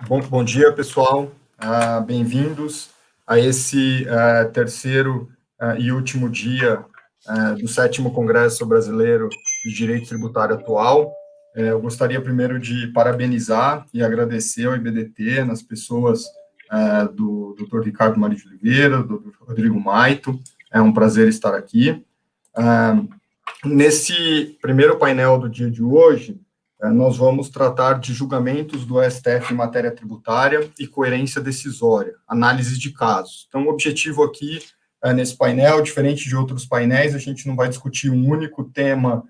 Bom dia, pessoal. Bem-vindos a esse terceiro e último dia do 7º Congresso Brasileiro de Direito Tributário Atual. Eu gostaria primeiro de parabenizar e agradecer ao IBDT, nas pessoas do Dr. Ricardo Maria de Oliveira, do Dr. Rodrigo Maito. É um prazer estar aqui. Nesse primeiro painel do dia de hoje, nós vamos tratar de julgamentos do STF em matéria tributária e coerência decisória, análise de casos. Então, o objetivo aqui, nesse painel, diferente de outros painéis, a gente não vai discutir um único tema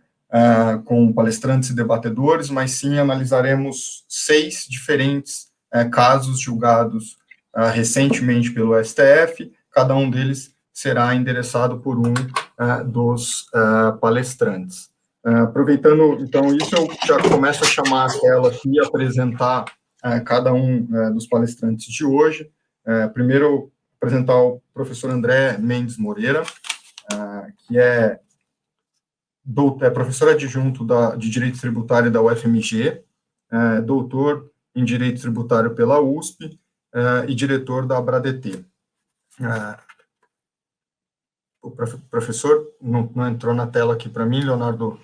com palestrantes e debatedores, mas sim analisaremos 6 diferentes casos julgados recentemente pelo STF, cada um deles será endereçado por um dos palestrantes. Aproveitando, então, isso, eu já começo a chamar a tela aqui e apresentar cada um dos palestrantes de hoje. Primeiro, apresentar o professor André Mendes Moreira, que é professor adjunto de Direito Tributário da UFMG, doutor em Direito Tributário pela USP e diretor da ABRADET. O professor não entrou na tela aqui para mim, Leonardo.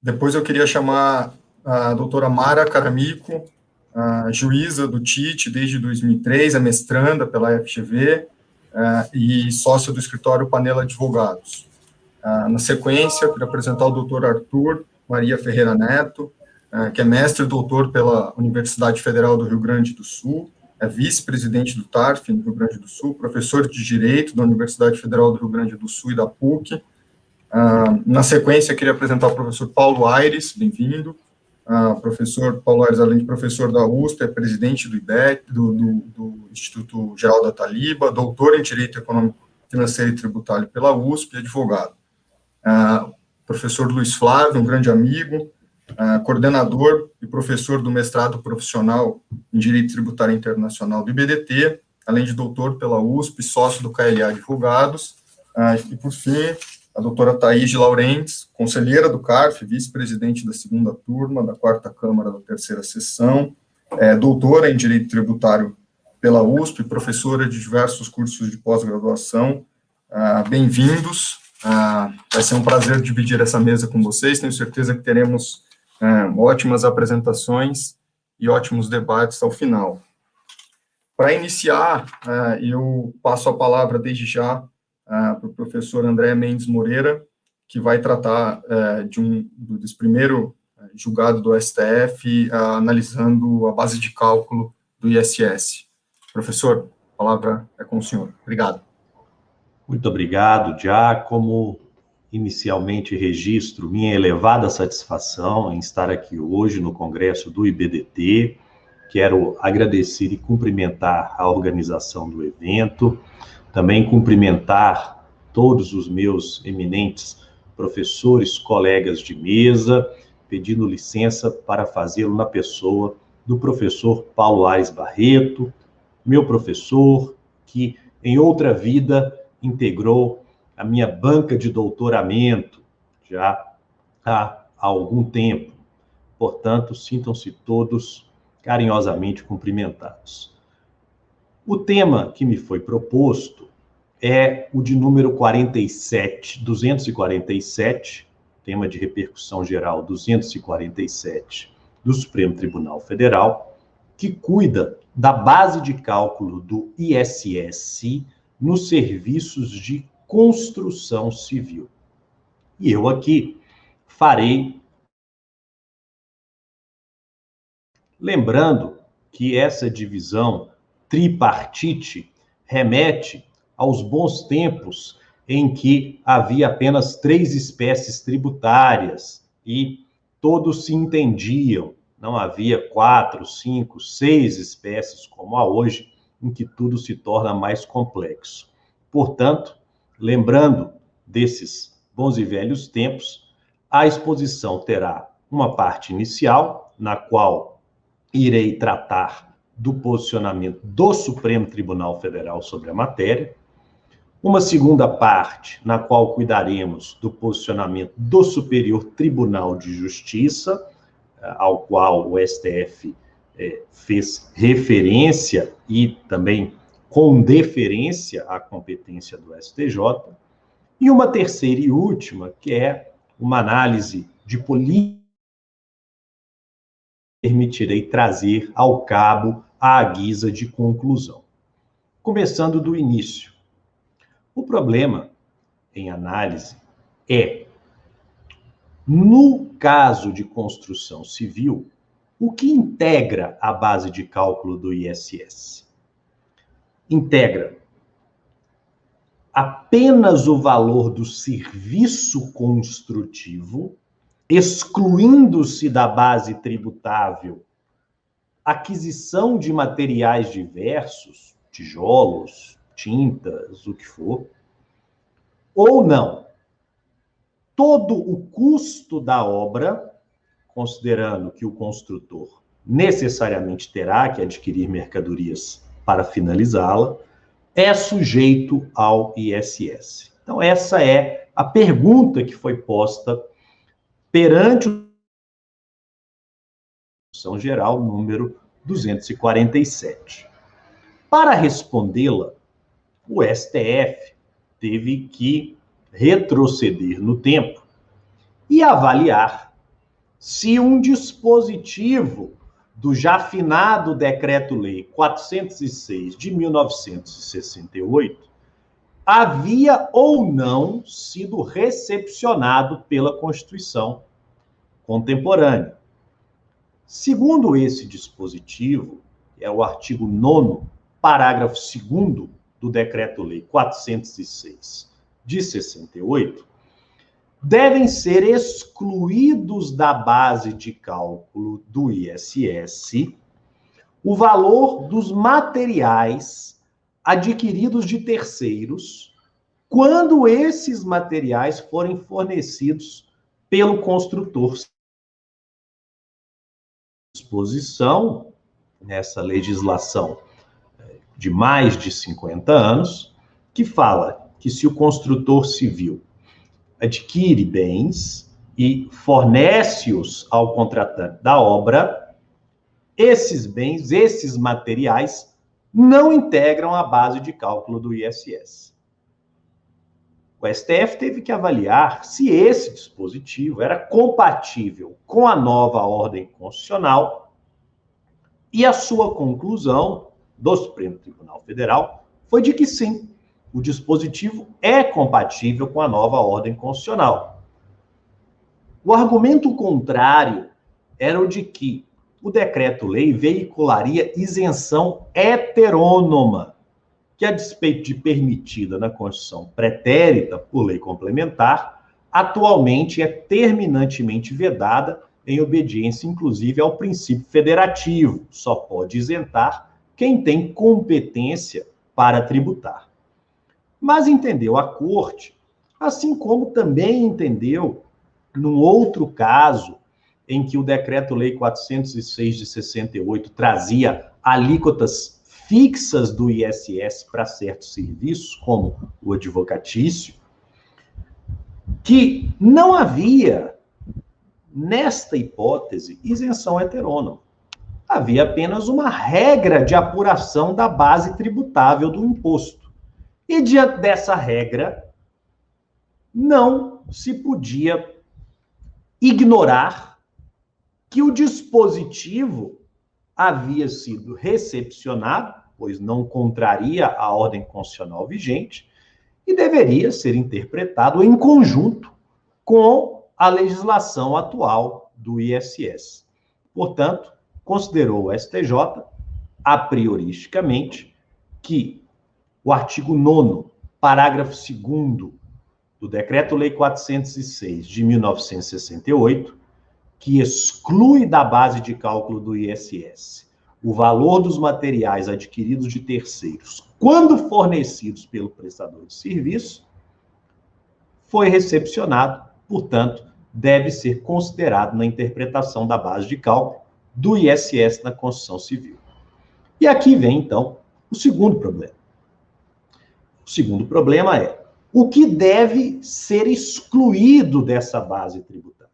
Depois eu queria chamar a doutora Mara Caramico, juíza do TIT desde 2003, é mestranda pela FGV e sócia do escritório Panela Advogados. Na sequência, eu queria apresentar o doutor Arthur Maria Ferreira Neto, que é mestre e doutor pela Universidade Federal do Rio Grande do Sul, é vice-presidente do TARF no Rio Grande do Sul, professor de Direito da Universidade Federal do Rio Grande do Sul e da PUC. Na sequência, eu queria apresentar o professor Paulo Aires, bem-vindo. Professor Paulo Aires, além de professor da USP, é presidente do IBET, do Instituto Geral da Taliba, doutor em Direito Econômico, Financeiro e Tributário pela USP e advogado. Professor Luiz Flávio, um grande amigo, coordenador e professor do mestrado profissional em Direito Tributário Internacional do IBDT, além de doutor pela USP, sócio do KLA Advogados, e, por fim, a doutora Thaís de Laurentes, conselheira do CARF, vice-presidente da 2ª turma, da 4ª Câmara da 3ª Sessão, doutora em Direito Tributário pela USP, professora de diversos cursos de pós-graduação. Bem-vindos, vai ser um prazer dividir essa mesa com vocês, tenho certeza que teremos ótimas apresentações e ótimos debates ao final. Para iniciar, eu passo a palavra desde já para o professor André Mendes Moreira, que vai tratar desse primeiro julgado do STF, analisando a base de cálculo do ISS. Professor, a palavra é com o senhor. Obrigado. Muito obrigado, Giacomo. Inicialmente, registro minha elevada satisfação em estar aqui hoje no Congresso do IBDT. Quero agradecer e cumprimentar a organização do evento, também cumprimentar todos os meus eminentes professores, colegas de mesa, pedindo licença para fazê-lo na pessoa do professor Paulo Aires Barreto, meu professor, que em outra vida integrou a minha banca de doutoramento já há algum tempo. Portanto, sintam-se todos carinhosamente cumprimentados. O tema que me foi proposto é o de número 247, tema de repercussão geral 247 do Supremo Tribunal Federal, que cuida da base de cálculo do ISS nos serviços de construção civil. E eu aqui farei, lembrando que essa divisão tripartite remete aos bons tempos em que havia apenas 3 espécies tributárias e todos se entendiam. Não havia 4, 5, 6 espécies como há hoje, em que tudo se torna mais complexo. Portanto, lembrando desses bons e velhos tempos, a exposição terá uma parte inicial, na qual irei tratar do posicionamento do Supremo Tribunal Federal sobre a matéria, uma segunda parte, na qual cuidaremos do posicionamento do Superior Tribunal de Justiça, ao qual o STF fez referência e também com deferência à competência do STJ, e uma terceira e última, que é uma análise de política que permitirei trazer ao cabo à guisa de conclusão. Começando do início. O problema em análise é, no caso de construção civil, o que integra a base de cálculo do ISS? Integra apenas o valor do serviço construtivo, excluindo-se da base tributável aquisição de materiais diversos, tijolos, tintas, o que for, ou não. Todo o custo da obra, considerando que o construtor necessariamente terá que adquirir mercadorias para finalizá-la, é sujeito ao ISS. Então, essa é a pergunta que foi posta perante a Constituição Geral número 247. Para respondê-la, o STF teve que retroceder no tempo e avaliar se um dispositivo do já finado Decreto-Lei 406 de 1968 havia ou não sido recepcionado pela Constituição contemporânea. Segundo esse dispositivo, é o artigo 9º, parágrafo 2º do Decreto-Lei 406 de 68, devem ser excluídos da base de cálculo do ISS o valor dos materiais adquiridos de terceiros quando esses materiais forem fornecidos pelo construtor. Disposição nessa legislação de mais de 50 anos, que fala que se o construtor civil adquire bens e fornece-os ao contratante da obra, esses bens, esses materiais, não integram a base de cálculo do ISS. O STF teve que avaliar se esse dispositivo era compatível com a nova ordem constitucional e a sua conclusão do Supremo Tribunal Federal foi de que sim, o dispositivo é compatível com a nova ordem constitucional. O argumento contrário era o de que o decreto-lei veicularia isenção heterônoma, que, a despeito de permitida na Constituição pretérita por lei complementar, atualmente é terminantemente vedada em obediência, inclusive, ao princípio federativo. Só pode isentar quem tem competência para tributar. Mas entendeu a Corte, assim como também entendeu num outro caso, em que o Decreto-Lei 406 de 68 trazia alíquotas fixas do ISS para certos serviços, como o advocatício, que não havia, nesta hipótese, isenção heterônoma. Havia apenas uma regra de apuração da base tributável do imposto. E diante dessa regra, não se podia ignorar que o dispositivo havia sido recepcionado, pois não contraria a ordem constitucional vigente, e deveria ser interpretado em conjunto com a legislação atual do ISS. Portanto, considerou o STJ, a prioristicamente, que o artigo 9º, parágrafo 2º do Decreto-Lei 406 de 1968, que exclui da base de cálculo do ISS o valor dos materiais adquiridos de terceiros quando fornecidos pelo prestador de serviço, foi recepcionado, portanto, deve ser considerado na interpretação da base de cálculo do ISS na Constituição Civil. E aqui vem, então, o segundo problema. O segundo problema é o que deve ser excluído dessa base tributária.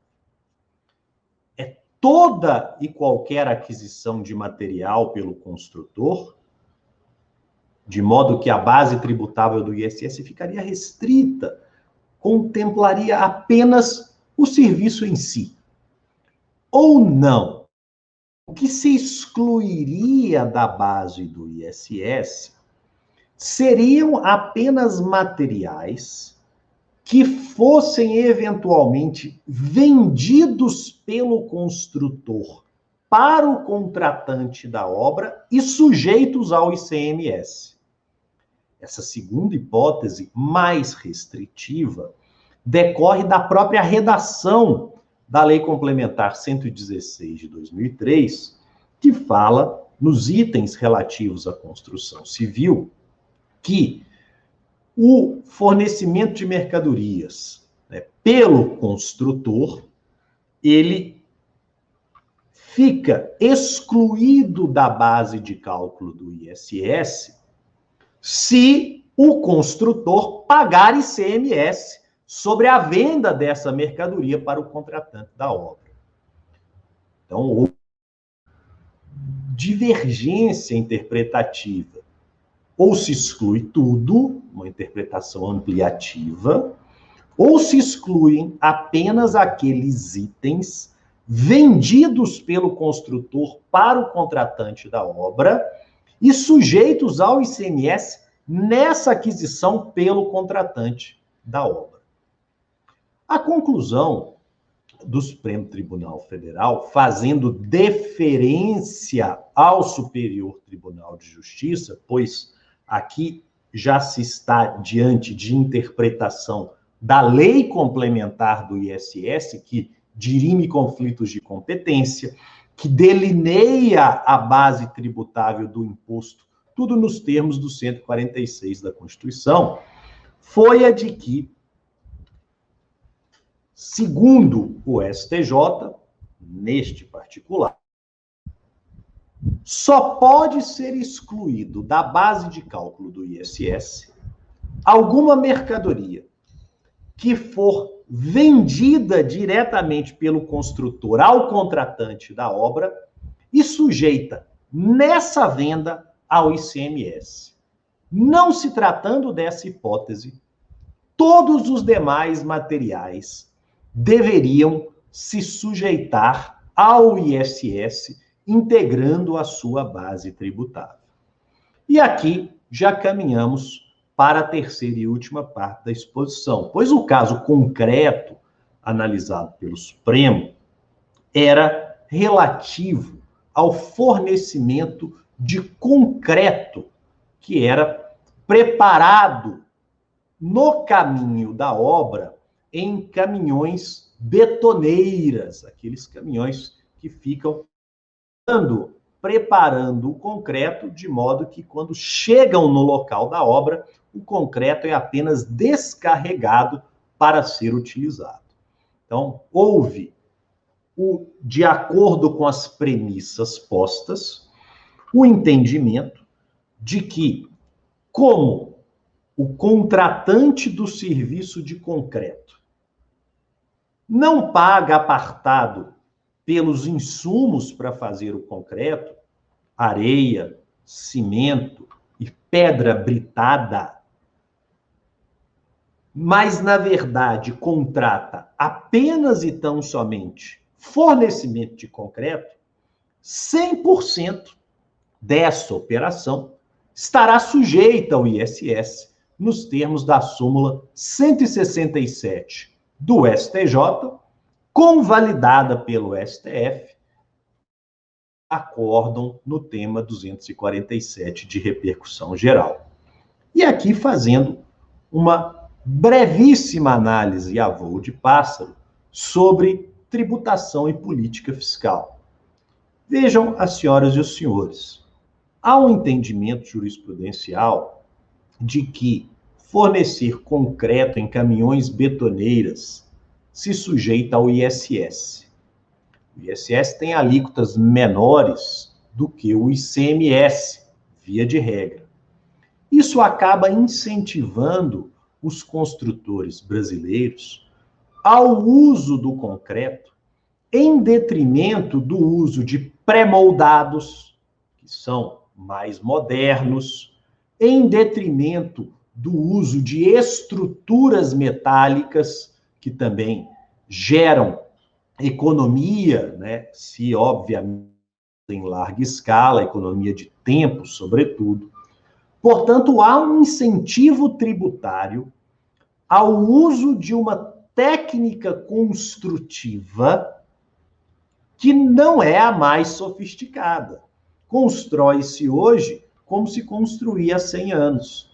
É toda e qualquer aquisição de material pelo construtor, de modo que a base tributável do ISS ficaria restrita, contemplaria apenas o serviço em si. Ou não? O que se excluiria da base do ISS seriam apenas materiais que fossem eventualmente vendidos pelo construtor para o contratante da obra e sujeitos ao ICMS. Essa segunda hipótese, mais restritiva, decorre da própria redação da Lei Complementar 116 de 2003, que fala nos itens relativos à construção civil que o fornecimento de mercadorias, né, pelo construtor, ele fica excluído da base de cálculo do ISS se o construtor pagar ICMS sobre a venda dessa mercadoria para o contratante da obra. Então, houve divergência interpretativa. Ou se exclui tudo, uma interpretação ampliativa, ou se excluem apenas aqueles itens vendidos pelo construtor para o contratante da obra e sujeitos ao ICMS nessa aquisição pelo contratante da obra. A conclusão do Supremo Tribunal Federal, fazendo deferência ao Superior Tribunal de Justiça, pois aqui já se está diante de interpretação da lei complementar do ISS, que dirime conflitos de competência, que delineia a base tributável do imposto, tudo nos termos do 146 da Constituição, foi a de que, segundo o STJ, neste particular, só pode ser excluído da base de cálculo do ISS alguma mercadoria que for vendida diretamente pelo construtor ao contratante da obra e sujeita nessa venda ao ICMS. Não se tratando dessa hipótese, todos os demais materiais deveriam se sujeitar ao ISS, integrando a sua base tributável. E aqui já caminhamos para a terceira e última parte da exposição, pois o caso concreto analisado pelo Supremo era relativo ao fornecimento de concreto que era preparado no caminho da obra em caminhões betoneiras, aqueles caminhões que ficam preparando o concreto de modo que quando chegam no local da obra, o concreto é apenas descarregado para ser utilizado. Então, houve, de acordo com as premissas postas, o entendimento de que, como o contratante do serviço de concreto não paga apartado pelos insumos para fazer o concreto, areia, cimento e pedra britada, mas, na verdade, contrata apenas e tão somente fornecimento de concreto, 100% dessa operação estará sujeita ao ISS nos termos da súmula 167 do STJ, convalidada pelo STF, acórdão no tema 247 de repercussão geral. E aqui fazendo uma brevíssima análise a voo de pássaro sobre tributação e política fiscal. Vejam, as senhoras e os senhores, há um entendimento jurisprudencial de que fornecer concreto em caminhões betoneiras se sujeita ao ISS. O ISS tem alíquotas menores do que o ICMS, via de regra. Isso acaba incentivando os construtores brasileiros ao uso do concreto em detrimento do uso de pré-moldados, que são mais modernos, em detrimento do uso de estruturas metálicas, que também geram economia, né? Se, obviamente, em larga escala, economia de tempo, sobretudo. Portanto, há um incentivo tributário ao uso de uma técnica construtiva que não é a mais sofisticada. Constrói-se hoje como se construía há 100 anos,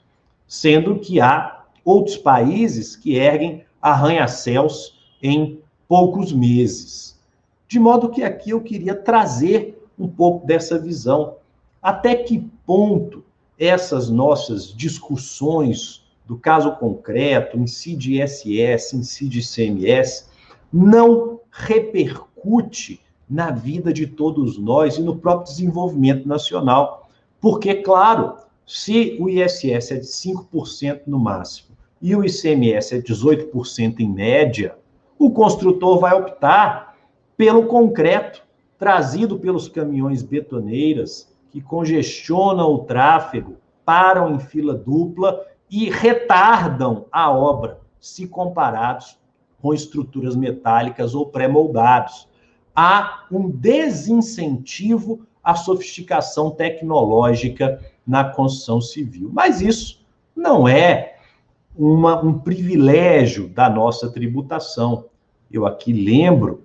sendo que há outros países que erguem arranha-céus em poucos meses. De modo que aqui eu queria trazer um pouco dessa visão. Até que ponto essas nossas discussões do caso concreto, incide ISS, incide ICMS, não repercute na vida de todos nós e no próprio desenvolvimento nacional. Porque, claro, se o ISS é de 5% no máximo e o ICMS é 18% em média, o construtor vai optar pelo concreto trazido pelos caminhões betoneiras que congestionam o tráfego, param em fila dupla e retardam a obra, se comparados com estruturas metálicas ou pré-moldados. Há um desincentivo à sofisticação tecnológica na construção civil. Mas isso não é um privilégio da nossa tributação. Eu aqui lembro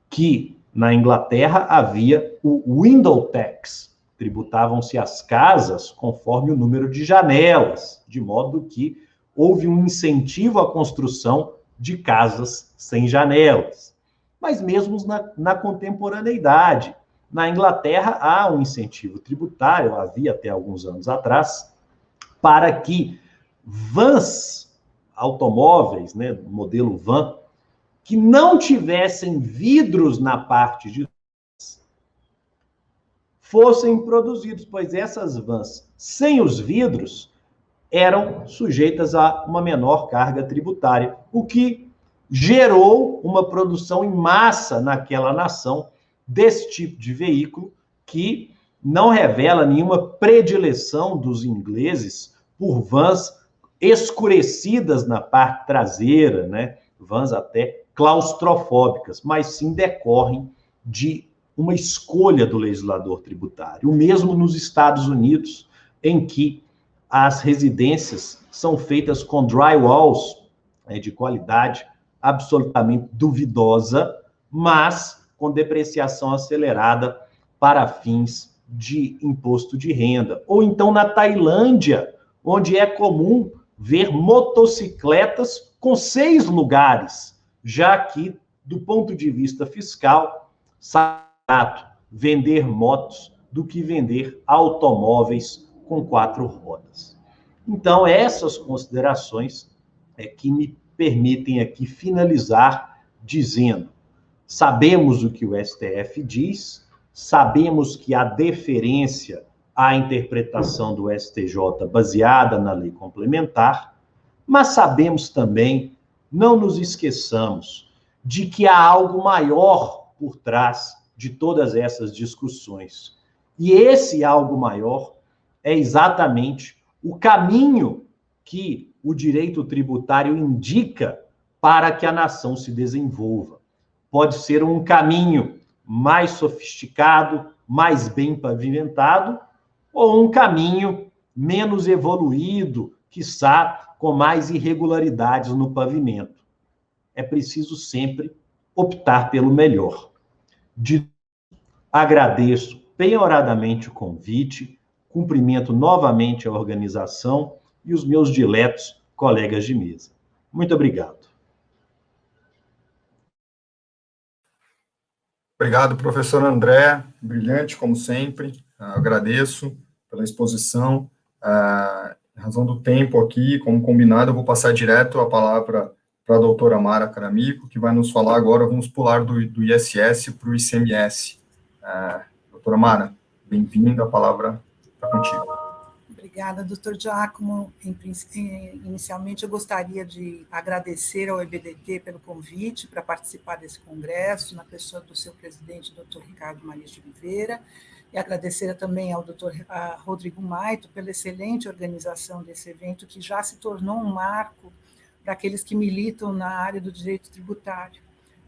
que na Inglaterra havia o window tax, tributavam-se as casas conforme o número de janelas, de modo que houve um incentivo à construção de casas sem janelas. Mas mesmo na contemporaneidade, na Inglaterra há um incentivo tributário, havia até alguns anos atrás, para que vans, automóveis, né, modelo van, que não tivessem vidros na parte de trás, fossem produzidos, pois essas vans sem os vidros eram sujeitas a uma menor carga tributária, o que gerou uma produção em massa naquela nação desse tipo de veículo, que não revela nenhuma predileção dos ingleses por vans escurecidas na parte traseira, né? Vans até claustrofóbicas, mas sim decorrem de uma escolha do legislador tributário. O mesmo nos Estados Unidos, em que as residências são feitas com drywalls, de qualidade absolutamente duvidosa, mas com depreciação acelerada para fins de imposto de renda. Ou então na Tailândia, onde é comum ver motocicletas com 6 lugares, já que, do ponto de vista fiscal, sai barato vender motos do que vender automóveis com 4 rodas. Então, essas considerações é que me permitem aqui finalizar dizendo: sabemos o que o STF diz, sabemos que há deferência à interpretação do STJ baseada na lei complementar, mas sabemos também, não nos esqueçamos, de que há algo maior por trás de todas essas discussões. E esse algo maior é exatamente o caminho que o direito tributário indica para que a nação se desenvolva. Pode ser um caminho mais sofisticado, mais bem pavimentado, ou um caminho menos evoluído, quiçá com mais irregularidades no pavimento. É preciso sempre optar pelo melhor. Agradeço penhoradamente o convite, cumprimento novamente a organização e os meus diletos colegas de mesa. Muito obrigado. Obrigado, professor André, brilhante como sempre, agradeço pela exposição. Em razão do tempo aqui, como combinado, eu vou passar direto a palavra para a doutora Mara Caramico, que vai nos falar agora, vamos pular do ISS para o ICMS. Doutora Mara, bem-vinda, a palavra está contigo. Obrigada, doutor Giacomo. Inicialmente, eu gostaria de agradecer ao EBDT pelo convite para participar desse congresso, na pessoa do seu presidente, doutor Ricardo Marias de Oliveira, e agradecer também ao doutor Rodrigo Maito pela excelente organização desse evento, que já se tornou um marco para aqueles que militam na área do direito tributário.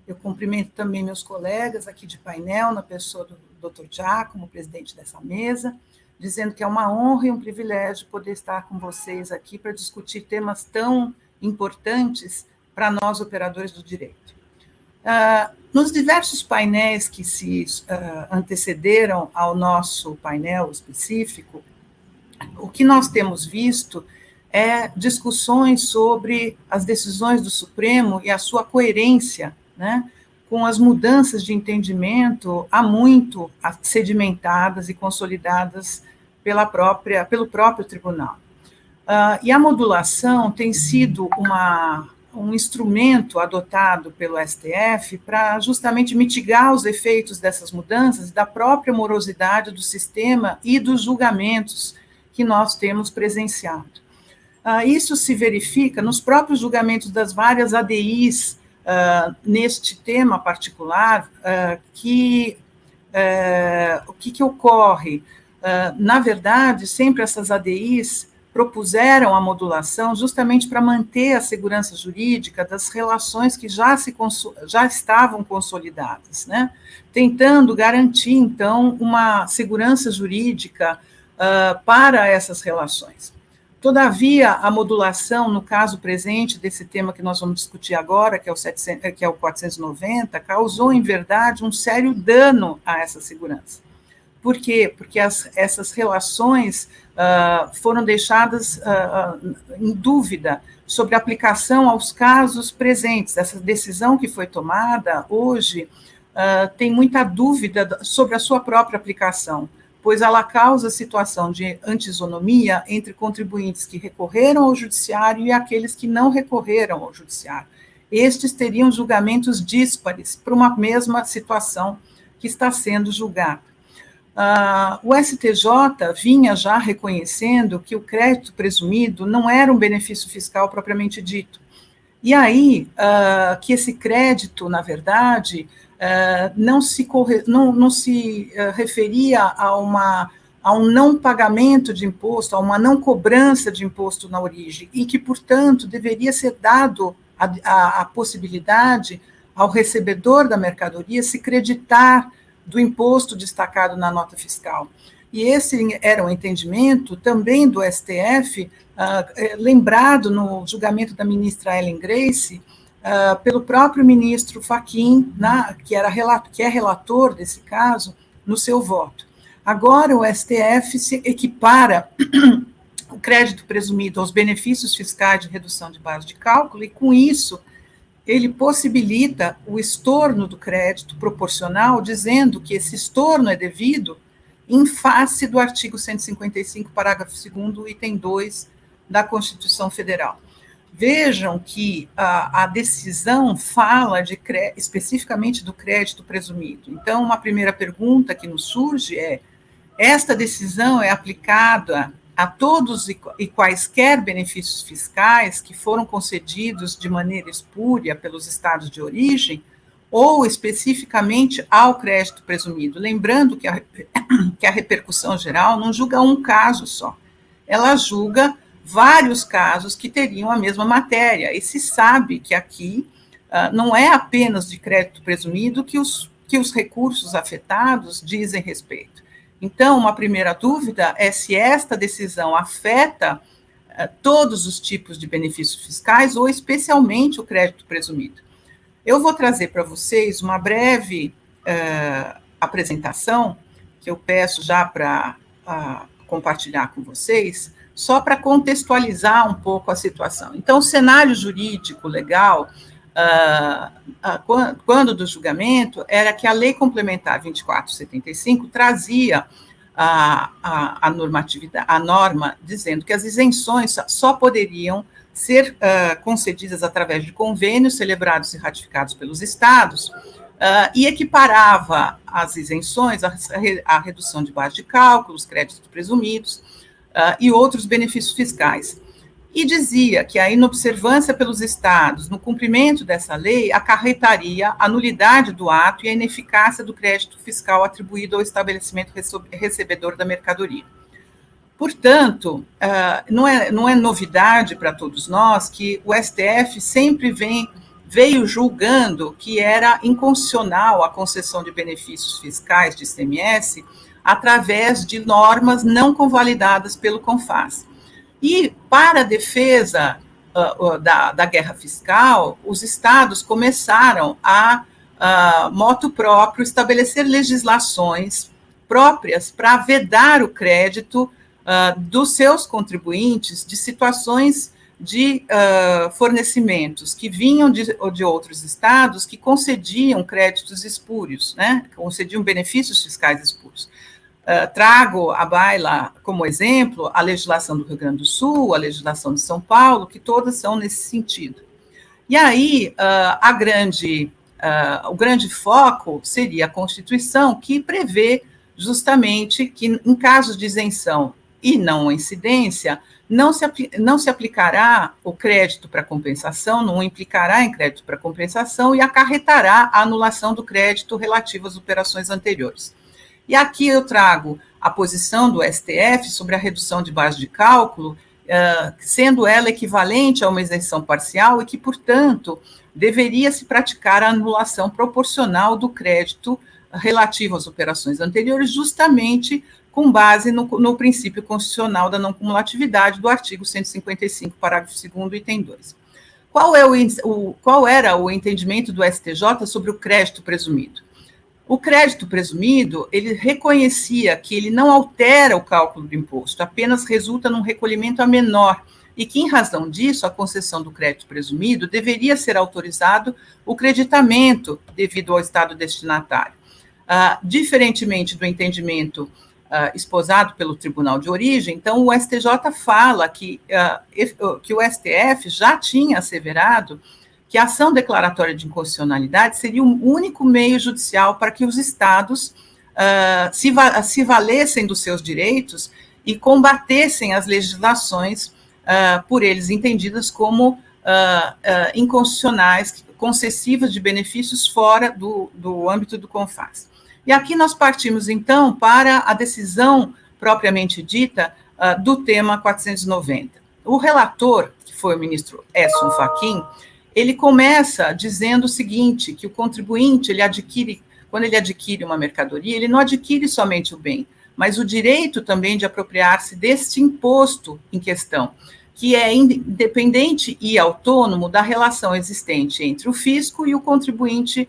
Eu cumprimento também meus colegas aqui de painel, na pessoa do doutor Giacomo, presidente dessa mesa, dizendo que é uma honra e um privilégio poder estar com vocês aqui para discutir temas tão importantes para nós, operadores do direito. Nos diversos painéis que se antecederam ao nosso painel específico, o que nós temos visto é discussões sobre as decisões do Supremo e a sua coerência, né, com as mudanças de entendimento há muito sedimentadas e consolidadas pelo próprio tribunal. E a modulação tem sido um instrumento adotado pelo STF para justamente mitigar os efeitos dessas mudanças, da própria morosidade do sistema e dos julgamentos que nós temos presenciado. Isso se verifica nos próprios julgamentos das várias ADIs, neste tema particular, o que ocorre? Na verdade, sempre essas ADIs propuseram a modulação justamente para manter a segurança jurídica das relações que já estavam consolidadas, né? Tentando garantir, então, uma segurança jurídica para essas relações. Todavia, a modulação, no caso presente desse tema que nós vamos discutir agora, que é o 490, causou, em verdade, um sério dano a essa segurança. Por quê? Porque essas relações foram deixadas em dúvida sobre a aplicação aos casos presentes. Essa decisão que foi tomada hoje tem muita dúvida sobre a sua própria aplicação, pois ela causa situação de antisonomia entre contribuintes que recorreram ao judiciário e aqueles que não recorreram ao judiciário. Estes teriam julgamentos díspares para uma mesma situação que está sendo julgada. O STJ vinha já reconhecendo que o crédito presumido não era um benefício fiscal propriamente dito. E aí, que esse crédito, na verdade, não se referia a um não pagamento de imposto, a uma não cobrança de imposto na origem, e que, portanto, deveria ser dado a possibilidade ao recebedor da mercadoria se creditar do imposto destacado na nota fiscal. E esse era um entendimento também do STF, lembrado no julgamento da ministra Ellen Grace, pelo próprio ministro Fachin, que é relator desse caso, no seu voto. Agora, o STF se equipara o crédito presumido aos benefícios fiscais de redução de base de cálculo, e, com isso, ele possibilita o estorno do crédito proporcional, dizendo que esse estorno é devido em face do artigo 155, parágrafo 2º, item 2 da Constituição Federal. Vejam que a decisão fala especificamente do crédito presumido. Então, uma primeira pergunta que nos surge é: esta decisão é aplicada a todos e quaisquer benefícios fiscais que foram concedidos de maneira espúria pelos estados de origem, ou especificamente ao crédito presumido? Lembrando que a repercussão geral não julga um caso só, ela julga vários casos que teriam a mesma matéria, e se sabe que aqui não é apenas de crédito presumido que os recursos afetados dizem respeito. Então, uma primeira dúvida é se esta decisão afeta todos os tipos de benefícios fiscais ou especialmente o crédito presumido. Eu vou trazer para vocês uma breve apresentação, que eu peço já para compartilhar com vocês, só para contextualizar um pouco a situação. Então, o cenário jurídico legal, quando do julgamento, era que a Lei Complementar 2475 trazia a norma dizendo que as isenções só poderiam ser concedidas através de convênios celebrados e ratificados pelos estados, e equiparava as isenções à redução de base de cálculo, os créditos presumidos, e outros benefícios fiscais. E dizia que a inobservância pelos estados no cumprimento dessa lei acarretaria a nulidade do ato e a ineficácia do crédito fiscal atribuído ao estabelecimento recebedor da mercadoria. Portanto, não é novidade para todos nós que o STF sempre veio julgando que era inconstitucional a concessão de benefícios fiscais de ICMS através de normas não convalidadas pelo CONFAS. E, para a defesa da guerra fiscal, os estados começaram a motu próprio, estabelecer legislações próprias para vedar o crédito dos seus contribuintes de situações de fornecimentos que vinham de outros estados que concediam créditos espúrios, né, concediam benefícios fiscais espúrios. Trago à baila como exemplo a legislação do Rio Grande do Sul, a legislação de São Paulo, que todas são nesse sentido. E aí, o grande foco seria a Constituição, que prevê justamente que, em casos de isenção e não incidência, não se aplicará o crédito para compensação, não implicará em crédito para compensação e acarretará a anulação do crédito relativo às operações anteriores. E aqui eu trago a posição do STF sobre a redução de base de cálculo, sendo ela equivalente a uma isenção parcial e que, portanto, deveria se praticar a anulação proporcional do crédito relativo às operações anteriores, justamente com base no princípio constitucional da não cumulatividade do artigo 155, parágrafo 2º, item 2. Qual era o entendimento do STJ sobre o crédito presumido? O crédito presumido, ele reconhecia que ele não altera o cálculo do imposto, apenas resulta num recolhimento a menor, e que, em razão disso, a concessão do crédito presumido deveria ser autorizado o creditamento devido ao estado destinatário. Diferentemente do entendimento esposado pelo Tribunal de Origem, então o STJ fala que o STF já tinha asseverado que a ação declaratória de inconstitucionalidade seria o único meio judicial para que os estados se valessem dos seus direitos e combatessem as legislações por eles entendidas como inconstitucionais, concessivas de benefícios fora do âmbito do CONFAS. E aqui nós partimos, então, para a decisão propriamente dita do tema 490. O relator, que foi o ministro Edson Fachin, ele começa dizendo o seguinte, que o contribuinte, quando ele adquire uma mercadoria, ele não adquire somente o bem, mas o direito também de apropriar-se deste imposto em questão, que é independente e autônomo da relação existente entre o fisco e o contribuinte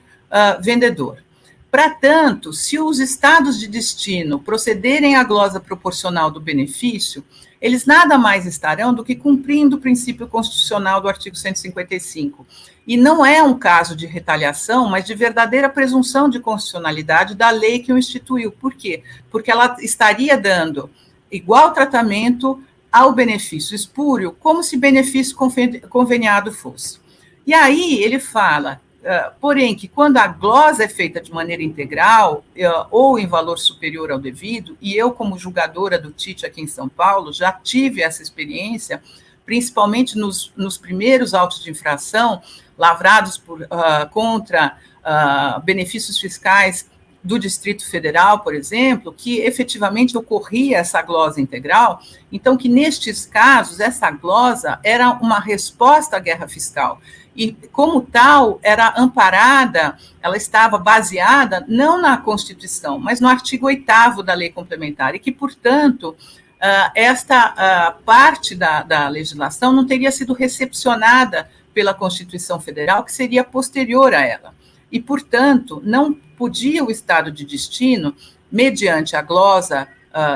vendedor. Para tanto, se os estados de destino procederem à glosa proporcional do benefício, eles nada mais estarão do que cumprindo o princípio constitucional do artigo 155. E não é um caso de retaliação, mas de verdadeira presunção de constitucionalidade da lei que o instituiu. Por quê? Porque ela estaria dando igual tratamento ao benefício espúrio, como se benefício conveniado fosse. E aí ele fala, porém, que quando a glosa é feita de maneira integral ou em valor superior ao devido, e eu, como julgadora do TIT aqui em São Paulo, já tive essa experiência, principalmente nos primeiros autos de infração, lavrados contra benefícios fiscais do Distrito Federal, por exemplo, que efetivamente ocorria essa glosa integral, então que nestes casos, essa glosa era uma resposta à guerra fiscal, e, como tal, era amparada, ela estava baseada não na Constituição, mas no artigo 8º da Lei Complementar, e que, portanto, esta parte da legislação não teria sido recepcionada pela Constituição Federal, que seria posterior a ela. E, portanto, não podia o Estado de destino, mediante a glosa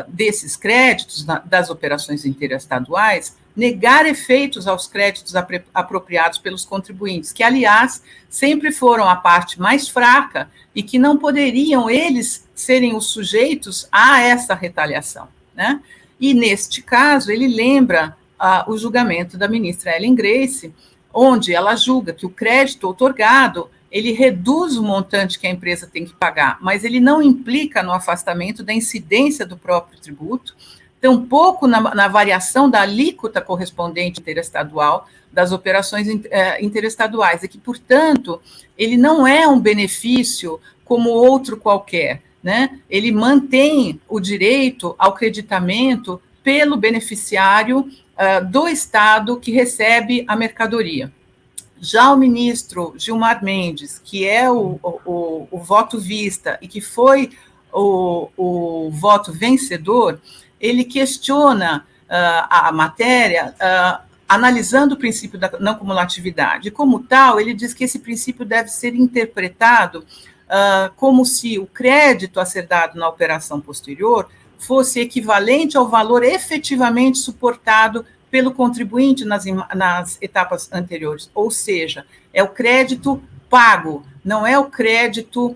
desses créditos, das operações interestaduais, negar efeitos aos créditos apropriados pelos contribuintes, que, aliás, sempre foram a parte mais fraca e que não poderiam eles serem os sujeitos a essa retaliação, né? E, neste caso, ele lembra o julgamento da ministra Ellen Grace, onde ela julga que o crédito outorgado, ele reduz o montante que a empresa tem que pagar, mas ele não implica no afastamento da incidência do próprio tributo, tampouco na variação da alíquota correspondente interestadual das operações interestaduais, e que, portanto, ele não é um benefício como outro qualquer, né? Ele mantém o direito ao creditamento pelo beneficiário do Estado que recebe a mercadoria. Já o ministro Gilmar Mendes, que é o voto vista e que foi o voto vencedor, ele questiona a matéria analisando o princípio da não cumulatividade. E, como tal, ele diz que esse princípio deve ser interpretado como se o crédito a ser dado na operação posterior fosse equivalente ao valor efetivamente suportado pelo contribuinte nas etapas anteriores, ou seja, é o crédito pago, não é o crédito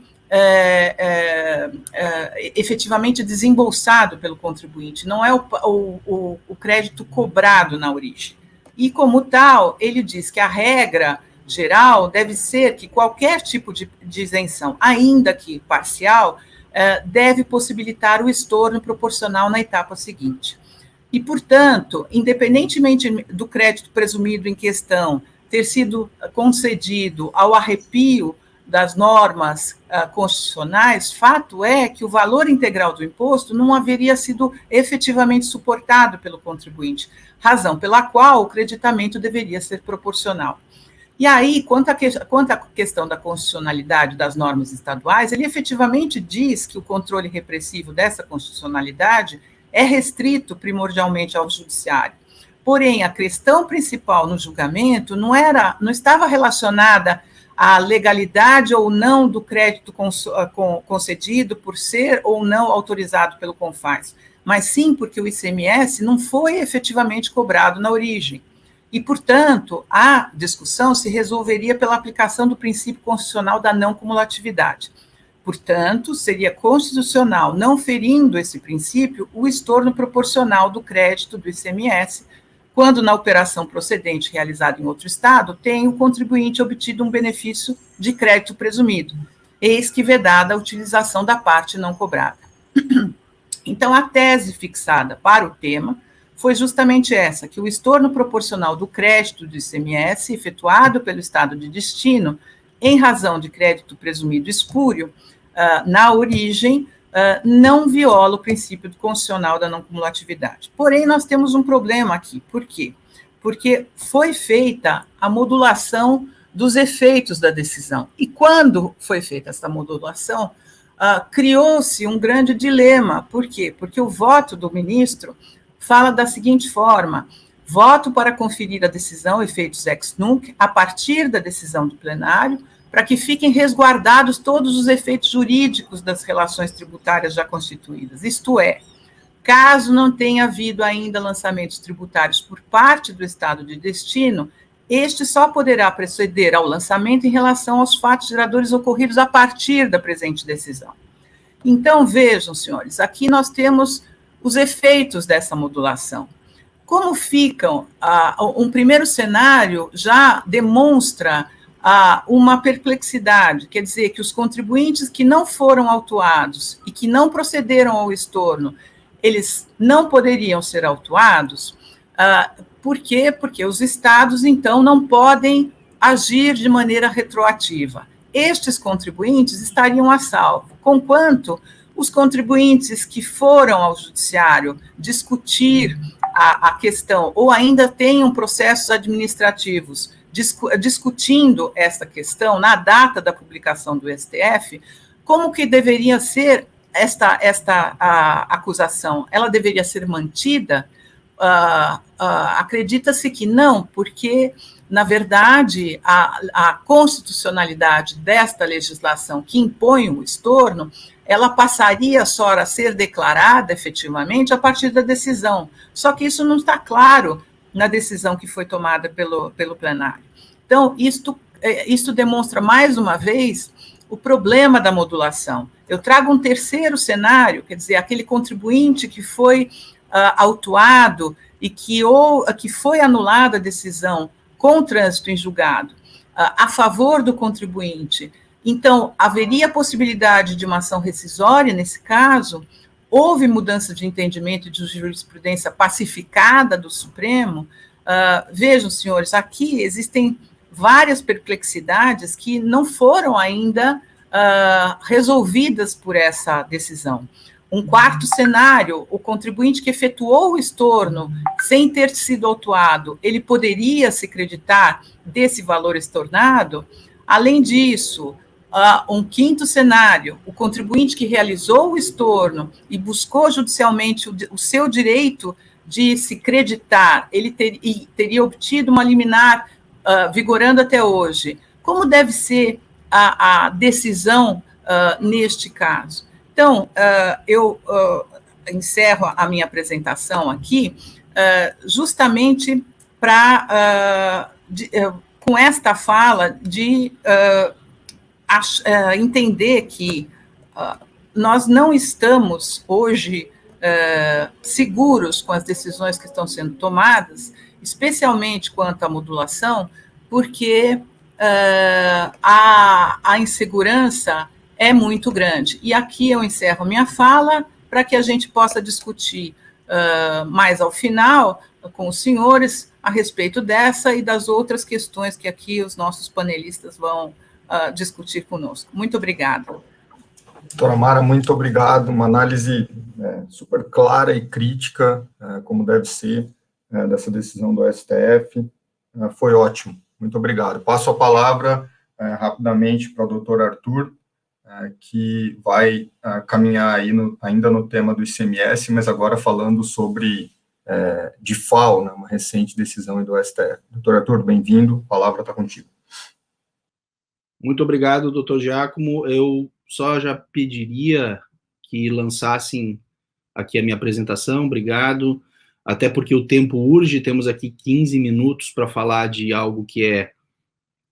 efetivamente desembolsado pelo contribuinte, não é o crédito cobrado na origem. E, como tal, ele diz que a regra geral deve ser que qualquer tipo de isenção, ainda que parcial, deve possibilitar o estorno proporcional na etapa seguinte. E, portanto, independentemente do crédito presumido em questão ter sido concedido ao arrepio das normas constitucionais, fato é que o valor integral do imposto não haveria sido efetivamente suportado pelo contribuinte, razão pela qual o creditamento deveria ser proporcional. E aí, quanto à questão da constitucionalidade das normas estaduais, ele efetivamente diz que o controle repressivo dessa constitucionalidade é restrito primordialmente ao judiciário. Porém, a questão principal no julgamento não estava relacionada à legalidade ou não do crédito concedido por ser ou não autorizado pelo CONFAS, mas sim porque o ICMS não foi efetivamente cobrado na origem. E, portanto, a discussão se resolveria pela aplicação do princípio constitucional da não cumulatividade. Portanto, seria constitucional, não ferindo esse princípio, o estorno proporcional do crédito do ICMS, quando na operação procedente realizada em outro estado, tem o contribuinte obtido um benefício de crédito presumido, eis que vedada a utilização da parte não cobrada. Então, a tese fixada para o tema foi justamente essa, que o estorno proporcional do crédito do ICMS, efetuado pelo estado de destino, em razão de crédito presumido espúrio, na origem, não viola o princípio constitucional da não cumulatividade. Porém, nós temos um problema aqui. Por quê? Porque foi feita a modulação dos efeitos da decisão. E quando foi feita essa modulação, criou-se um grande dilema. Por quê? Porque o voto do ministro fala da seguinte forma: voto para conferir a decisão efeitos ex nunc a partir da decisão do plenário, para que fiquem resguardados todos os efeitos jurídicos das relações tributárias já constituídas. Isto é, caso não tenha havido ainda lançamentos tributários por parte do estado de destino, este só poderá proceder ao lançamento em relação aos fatos geradores ocorridos a partir da presente decisão. Então, vejam, senhores, aqui nós temos os efeitos dessa modulação. Como ficam? Um primeiro cenário já demonstra uma perplexidade, quer dizer, que os contribuintes que não foram autuados e que não procederam ao estorno, eles não poderiam ser autuados. Por quê? Porque os estados, então, não podem agir de maneira retroativa. Estes contribuintes estariam a salvo, conquanto os contribuintes que foram ao judiciário discutir a questão, ou ainda tenham processos administrativos discutindo essa questão na data da publicação do STF, como que deveria ser esta acusação? Ela deveria ser mantida? Acredita-se que não, porque, na verdade, a constitucionalidade desta legislação que impõe o estorno, ela passaria só a ser declarada efetivamente a partir da decisão. Só que isso não está claro na decisão que foi tomada pelo plenário. Então, isto demonstra, mais uma vez, o problema da modulação. Eu trago um terceiro cenário, quer dizer, aquele contribuinte que foi autuado e que foi anulada a decisão com trânsito em julgado a favor do contribuinte. Então, haveria possibilidade de uma ação rescisória nesse caso, houve mudança de entendimento e de jurisprudência pacificada do Supremo. Vejam, senhores, aqui existem várias perplexidades que não foram ainda resolvidas por essa decisão. Um quarto cenário, o contribuinte que efetuou o estorno sem ter sido autuado, ele poderia se creditar desse valor estornado? Além disso, um quinto cenário, o contribuinte que realizou o estorno e buscou judicialmente o seu direito de se creditar, ele teria obtido uma liminar vigorando até hoje. Como deve ser a decisão neste caso? Então, eu encerro a minha apresentação aqui justamente com esta fala de entender que nós não estamos hoje seguros com as decisões que estão sendo tomadas, especialmente quanto à modulação, porque a insegurança é muito grande. E aqui eu encerro minha fala para que a gente possa discutir mais ao final com os senhores a respeito dessa e das outras questões que aqui os nossos panelistas vão discutir conosco. Muito obrigada. Doutora Mara, muito obrigado. Uma análise super clara e crítica, como deve ser, dessa decisão do STF. Foi ótimo. Muito obrigado. Passo a palavra rapidamente para o doutor Arthur, que vai caminhar aí ainda no tema do ICMS, mas agora falando sobre DIFAL, né, uma recente decisão do STF. Doutor Arthur, bem-vindo, a palavra está contigo. Muito obrigado, doutor Giacomo. Eu só já pediria que lançassem aqui a minha apresentação, obrigado, até porque o tempo urge, temos aqui 15 minutos para falar de algo que é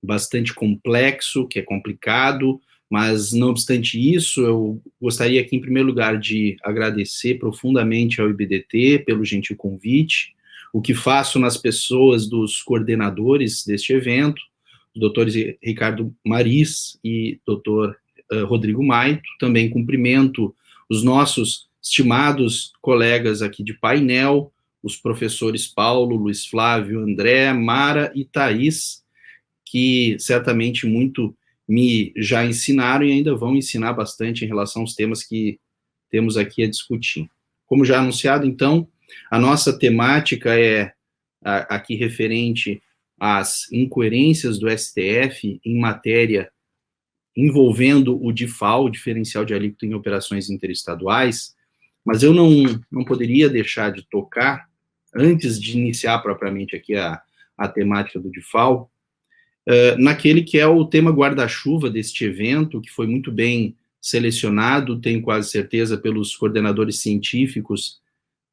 bastante complexo, que é complicado, mas, não obstante isso, eu gostaria aqui, em primeiro lugar, de agradecer profundamente ao IBDT pelo gentil convite, o que faço nas pessoas dos coordenadores deste evento, os doutores Ricardo Maris e doutor Rodrigo Maito. Também cumprimento os nossos estimados colegas aqui de painel, os professores Paulo, Luiz Flávio, André, Mara e Thaís, que certamente muito me já ensinaram e ainda vão ensinar bastante em relação aos temas que temos aqui a discutir. Como já anunciado, então, a nossa temática é aqui referente às incoerências do STF em matéria envolvendo o DIFAL, o diferencial de alíquota em operações interestaduais, mas eu não poderia deixar de tocar, antes de iniciar propriamente aqui a temática do DIFAL, naquele que é o tema guarda-chuva deste evento, que foi muito bem selecionado, tenho quase certeza, pelos coordenadores científicos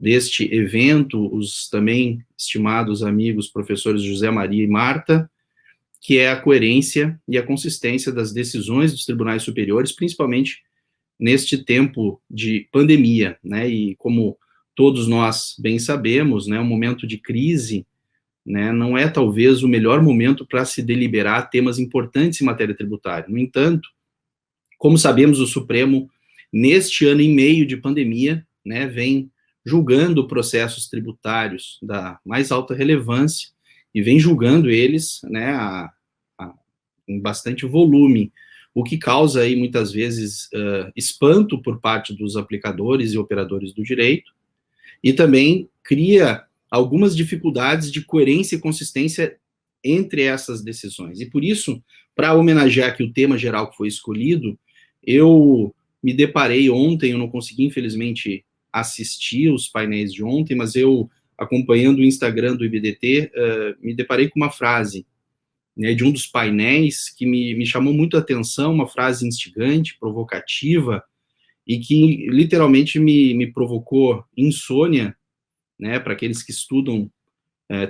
deste evento, os também estimados amigos professores José Maria e Marta, que é a coerência e a consistência das decisões dos tribunais superiores, principalmente neste tempo de pandemia, né, e como todos nós bem sabemos, né, um momento de crise, né, não é talvez o melhor momento para se deliberar temas importantes em matéria tributária. No entanto, como sabemos, o Supremo, neste ano e meio de pandemia, né, vem julgando processos tributários da mais alta relevância e vem julgando eles, né, em bastante volume, o que causa aí muitas vezes espanto por parte dos aplicadores e operadores do direito, e também cria algumas dificuldades de coerência e consistência entre essas decisões. E por isso, para homenagear aqui o tema geral que foi escolhido, eu me deparei ontem, eu não consegui, infelizmente, assistir os painéis de ontem, mas eu, acompanhando o Instagram do IBDT, me deparei com uma frase, né, de um dos painéis que me chamou muito a atenção, uma frase instigante, provocativa, e que literalmente me provocou insônia, né, para aqueles que estudam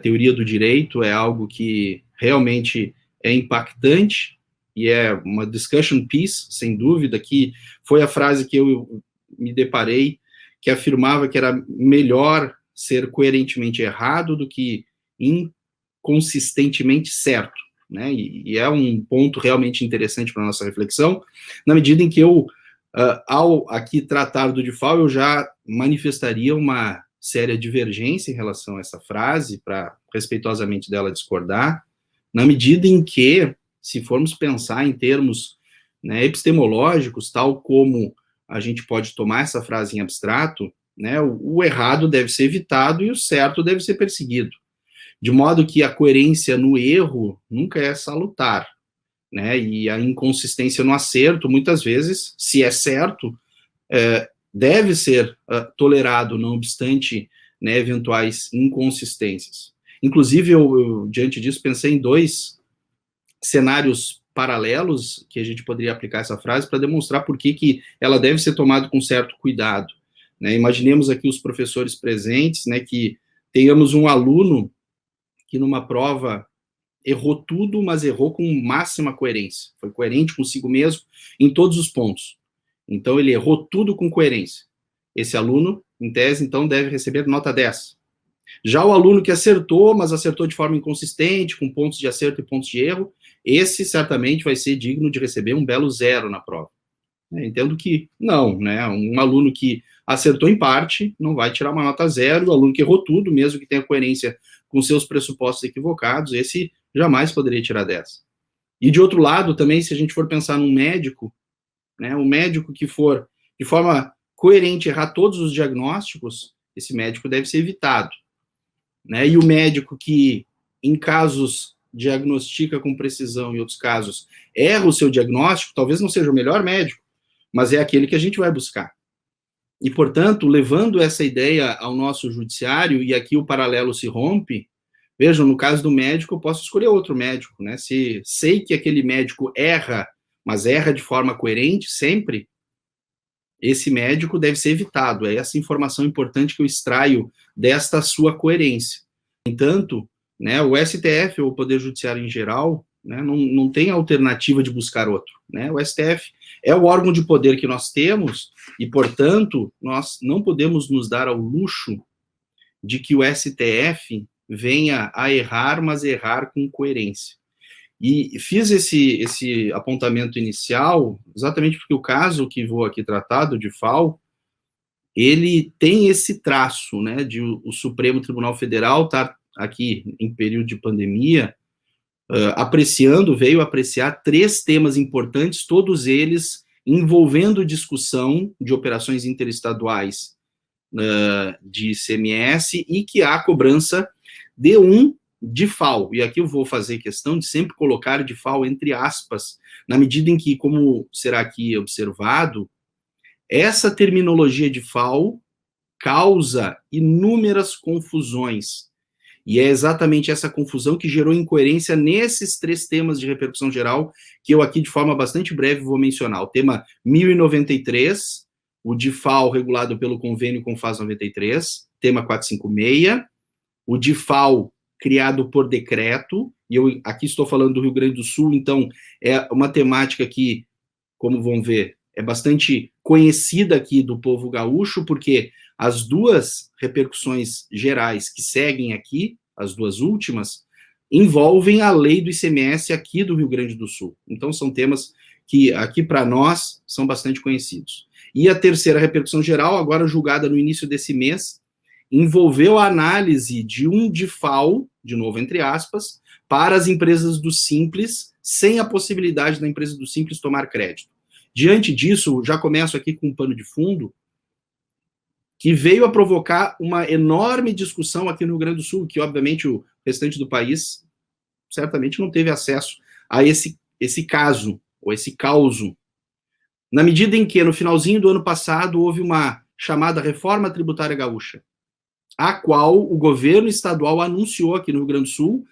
teoria do direito, é algo que realmente é impactante, e é uma discussion piece, sem dúvida, que foi a frase que eu me deparei, que afirmava que era melhor ser coerentemente errado do que inconsistentemente certo, né, e é um ponto realmente interessante para a nossa reflexão, na medida em que eu Ao aqui tratar do DIFAL, eu já manifestaria uma séria divergência em relação a essa frase, para respeitosamente dela discordar, na medida em que, se formos pensar em termos, né, epistemológicos, tal como a gente pode tomar essa frase em abstrato, né, o errado deve ser evitado e o certo deve ser perseguido. De modo que a coerência no erro nunca é salutar, né, e a inconsistência no acerto, muitas vezes, se é certo, deve ser tolerado, não obstante, né, eventuais inconsistências. Inclusive, eu, diante disso, pensei em 2 cenários paralelos que a gente poderia aplicar essa frase para demonstrar por que ela deve ser tomada com certo cuidado. Né? Imaginemos aqui os professores presentes, né, que tenhamos um aluno que numa prova errou tudo, mas errou com máxima coerência. Foi coerente consigo mesmo em todos os pontos. Então, ele errou tudo com coerência. Esse aluno, em tese, então, deve receber nota 10. Já o aluno que acertou, mas acertou de forma inconsistente, com pontos de acerto e pontos de erro, esse certamente vai ser digno de receber um belo 0 na prova. Entendo que não, né? Um aluno que acertou em parte não vai tirar uma nota 0, o aluno que errou tudo, mesmo que tenha coerência com seus pressupostos equivocados, esse jamais poderia tirar 10. E de outro lado, também, se a gente for pensar num médico, né, um médico que for de forma coerente errar todos os diagnósticos, esse médico deve ser evitado. Né? E o médico que, em casos, diagnostica com precisão, em outros casos, erra o seu diagnóstico, talvez não seja o melhor médico, mas é aquele que a gente vai buscar. E, portanto, levando essa ideia ao nosso judiciário, e aqui o paralelo se rompe, vejam, no caso do médico, eu posso escolher outro médico, né? Se sei que aquele médico erra, mas erra de forma coerente sempre, esse médico deve ser evitado. É essa informação importante que eu extraio desta sua coerência. No entanto, né, o STF, ou o Poder Judiciário em geral, né, não tem alternativa de buscar outro. Né? O STF é o órgão de poder que nós temos e, portanto, nós não podemos nos dar ao luxo de que o STF venha a errar, mas errar com coerência. E fiz esse apontamento inicial exatamente porque o caso que vou aqui tratar, do DIFAL, ele tem esse traço, né, de o Supremo Tribunal Federal estar aqui em período de pandemia, veio apreciar 3 temas importantes, todos eles envolvendo discussão de operações interestaduais de ICMS e que há cobrança de um DIFAL. E aqui eu vou fazer questão de sempre colocar DIFAL entre aspas, na medida em que, como será aqui observado, essa terminologia DIFAL causa inúmeras confusões. E é exatamente essa confusão que gerou incoerência nesses 3 temas de repercussão geral, que eu aqui, de forma bastante breve, vou mencionar. O tema 1093, o DIFAL regulado pelo convênio com FAS 93, tema 456, o DIFAL criado por decreto, e eu aqui estou falando do Rio Grande do Sul, então é uma temática que, como vão ver, é bastante conhecida aqui do povo gaúcho, porque as 2 repercussões gerais que seguem aqui, as 2 últimas, envolvem a lei do ICMS aqui do Rio Grande do Sul. Então, são temas que aqui para nós são bastante conhecidos. E a terceira repercussão geral, agora julgada no início desse mês, envolveu a análise de um DIFAL, de novo entre aspas, para as empresas do Simples, sem a possibilidade da empresa do Simples tomar crédito. Diante disso, já começo aqui com um pano de fundo, que veio a provocar uma enorme discussão aqui no Rio Grande do Sul, que obviamente o restante do país certamente não teve acesso a esse caso, ou esse causo. Na medida em que, no finalzinho do ano passado, houve uma chamada Reforma Tributária Gaúcha, a qual o governo estadual anunciou aqui no Rio Grande do Sul.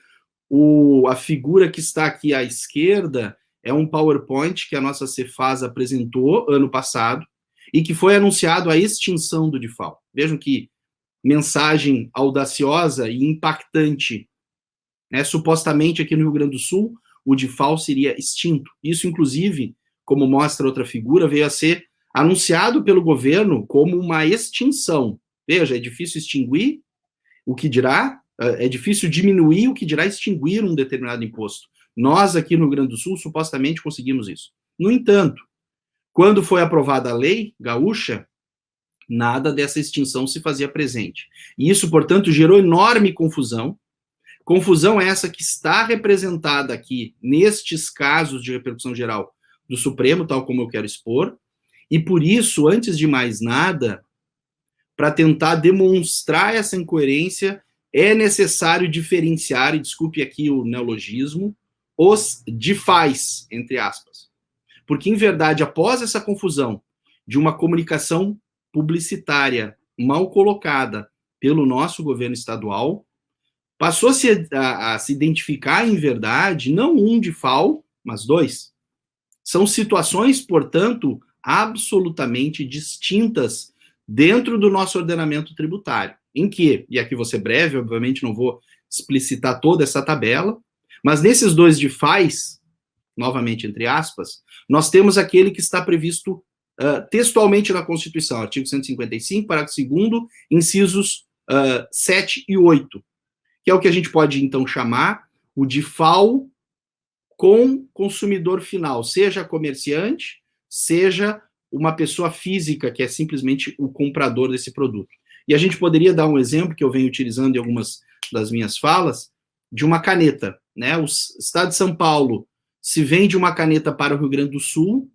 A figura que está aqui à esquerda é um PowerPoint que a nossa Cefaz apresentou ano passado e que foi anunciado a extinção do DIFAL. Vejam que mensagem audaciosa e impactante. Né? Supostamente aqui no Rio Grande do Sul, o DIFAL seria extinto. Isso, inclusive, como mostra outra figura, veio a ser anunciado pelo governo como uma extinção. Veja, é difícil extinguir, o que dirá, é difícil diminuir, o que dirá extinguir um determinado imposto. Nós, aqui no Rio Grande do Sul, supostamente conseguimos isso. No entanto, Quando foi aprovada a lei gaúcha, nada dessa extinção se fazia presente. E isso, portanto, gerou enorme confusão. Confusão essa que está representada aqui nestes casos de repercussão geral do Supremo, tal como eu quero expor. E por isso, antes de mais nada, para tentar demonstrar essa incoerência, é necessário diferenciar, e desculpe aqui o neologismo, os DeFis, entre aspas. Porque, em verdade, após essa confusão de uma comunicação publicitária mal colocada pelo nosso governo estadual, passou-se a se identificar, em verdade, não um DeFal, mas dois. São situações, portanto, absolutamente distintas dentro do nosso ordenamento tributário, em que, e aqui vou ser breve, obviamente não vou explicitar toda essa tabela, mas nesses dois DeFis, novamente entre aspas, nós temos aquele que está previsto textualmente na Constituição, artigo 155, parágrafo 2º, incisos 7 e 8, que é o que a gente pode, então, chamar o DeFal com consumidor final, seja comerciante, seja uma pessoa física, que é simplesmente o comprador desse produto. E a gente poderia dar um exemplo, que eu venho utilizando em algumas das minhas falas, de uma caneta, né? O Estado de São Paulo, se vende uma caneta para o Rio Grande do Sul,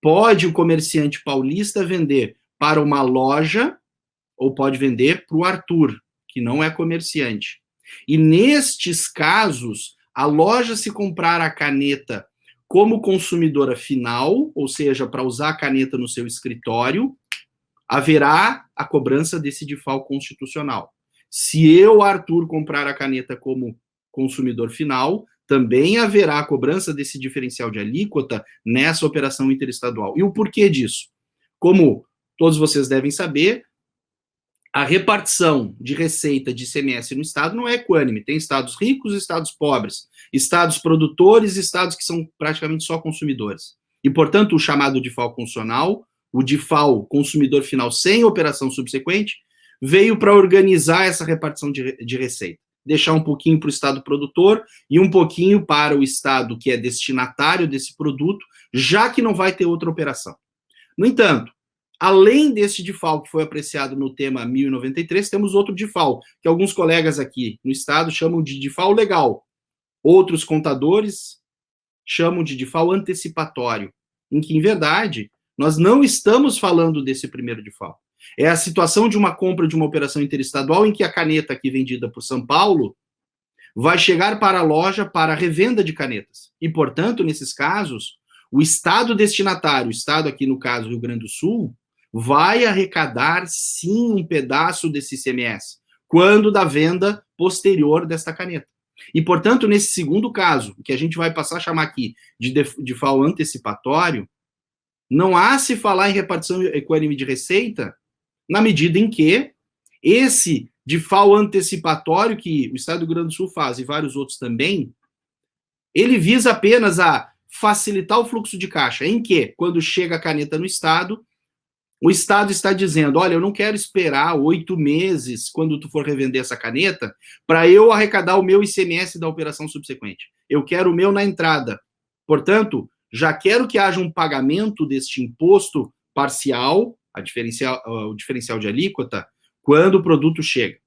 pode o comerciante paulista vender para uma loja, ou pode vender para o Arthur, que não é comerciante. E nestes casos, a loja, se comprar a caneta como consumidora final, ou seja, para usar a caneta no seu escritório, haverá a cobrança desse DeFal constitucional. Se eu, Arthur, comprar a caneta como consumidor final, também haverá a cobrança desse diferencial de alíquota nessa operação interestadual. E o porquê disso? Como todos vocês devem saber, a repartição de receita de ICMS no estado não é equânime. Tem estados ricos e estados pobres, estados produtores e estados que são praticamente só consumidores. E, portanto, o chamado DeFal constitucional, o DeFal consumidor final sem operação subsequente, veio para organizar essa repartição de receita. Deixar um pouquinho para o estado produtor e um pouquinho para o estado que é destinatário desse produto, já que não vai ter outra operação. No entanto, além desse DeFal que foi apreciado no tema 1093, temos outro DeFal, que alguns colegas aqui no estado chamam de DeFal legal. Outros contadores chamam de DeFal antecipatório, em que, em verdade, nós não estamos falando desse primeiro DeFal. É a situação de uma compra de uma operação interestadual em que a caneta aqui vendida por São Paulo vai chegar para a loja para revenda de canetas. E, portanto, nesses casos, o estado destinatário, o estado aqui no caso Rio Grande do Sul, vai arrecadar sim um pedaço desse ICMS, quando da venda posterior desta caneta. E, portanto, nesse segundo caso, que a gente vai passar a chamar aqui de DeFal antecipatório, não há se falar em repartição equânime de receita, na medida em que esse DeFal antecipatório que o Estado do Rio Grande do Sul faz e vários outros também, ele visa apenas a facilitar o fluxo de caixa, em que, quando chega a caneta no Estado, o Estado está dizendo, olha, eu não quero esperar 8 meses, quando tu for revender essa caneta, para eu arrecadar o meu ICMS da operação subsequente. Eu quero o meu na entrada. Portanto, já quero que haja um pagamento deste imposto parcial, o diferencial de alíquota, quando o produto chega.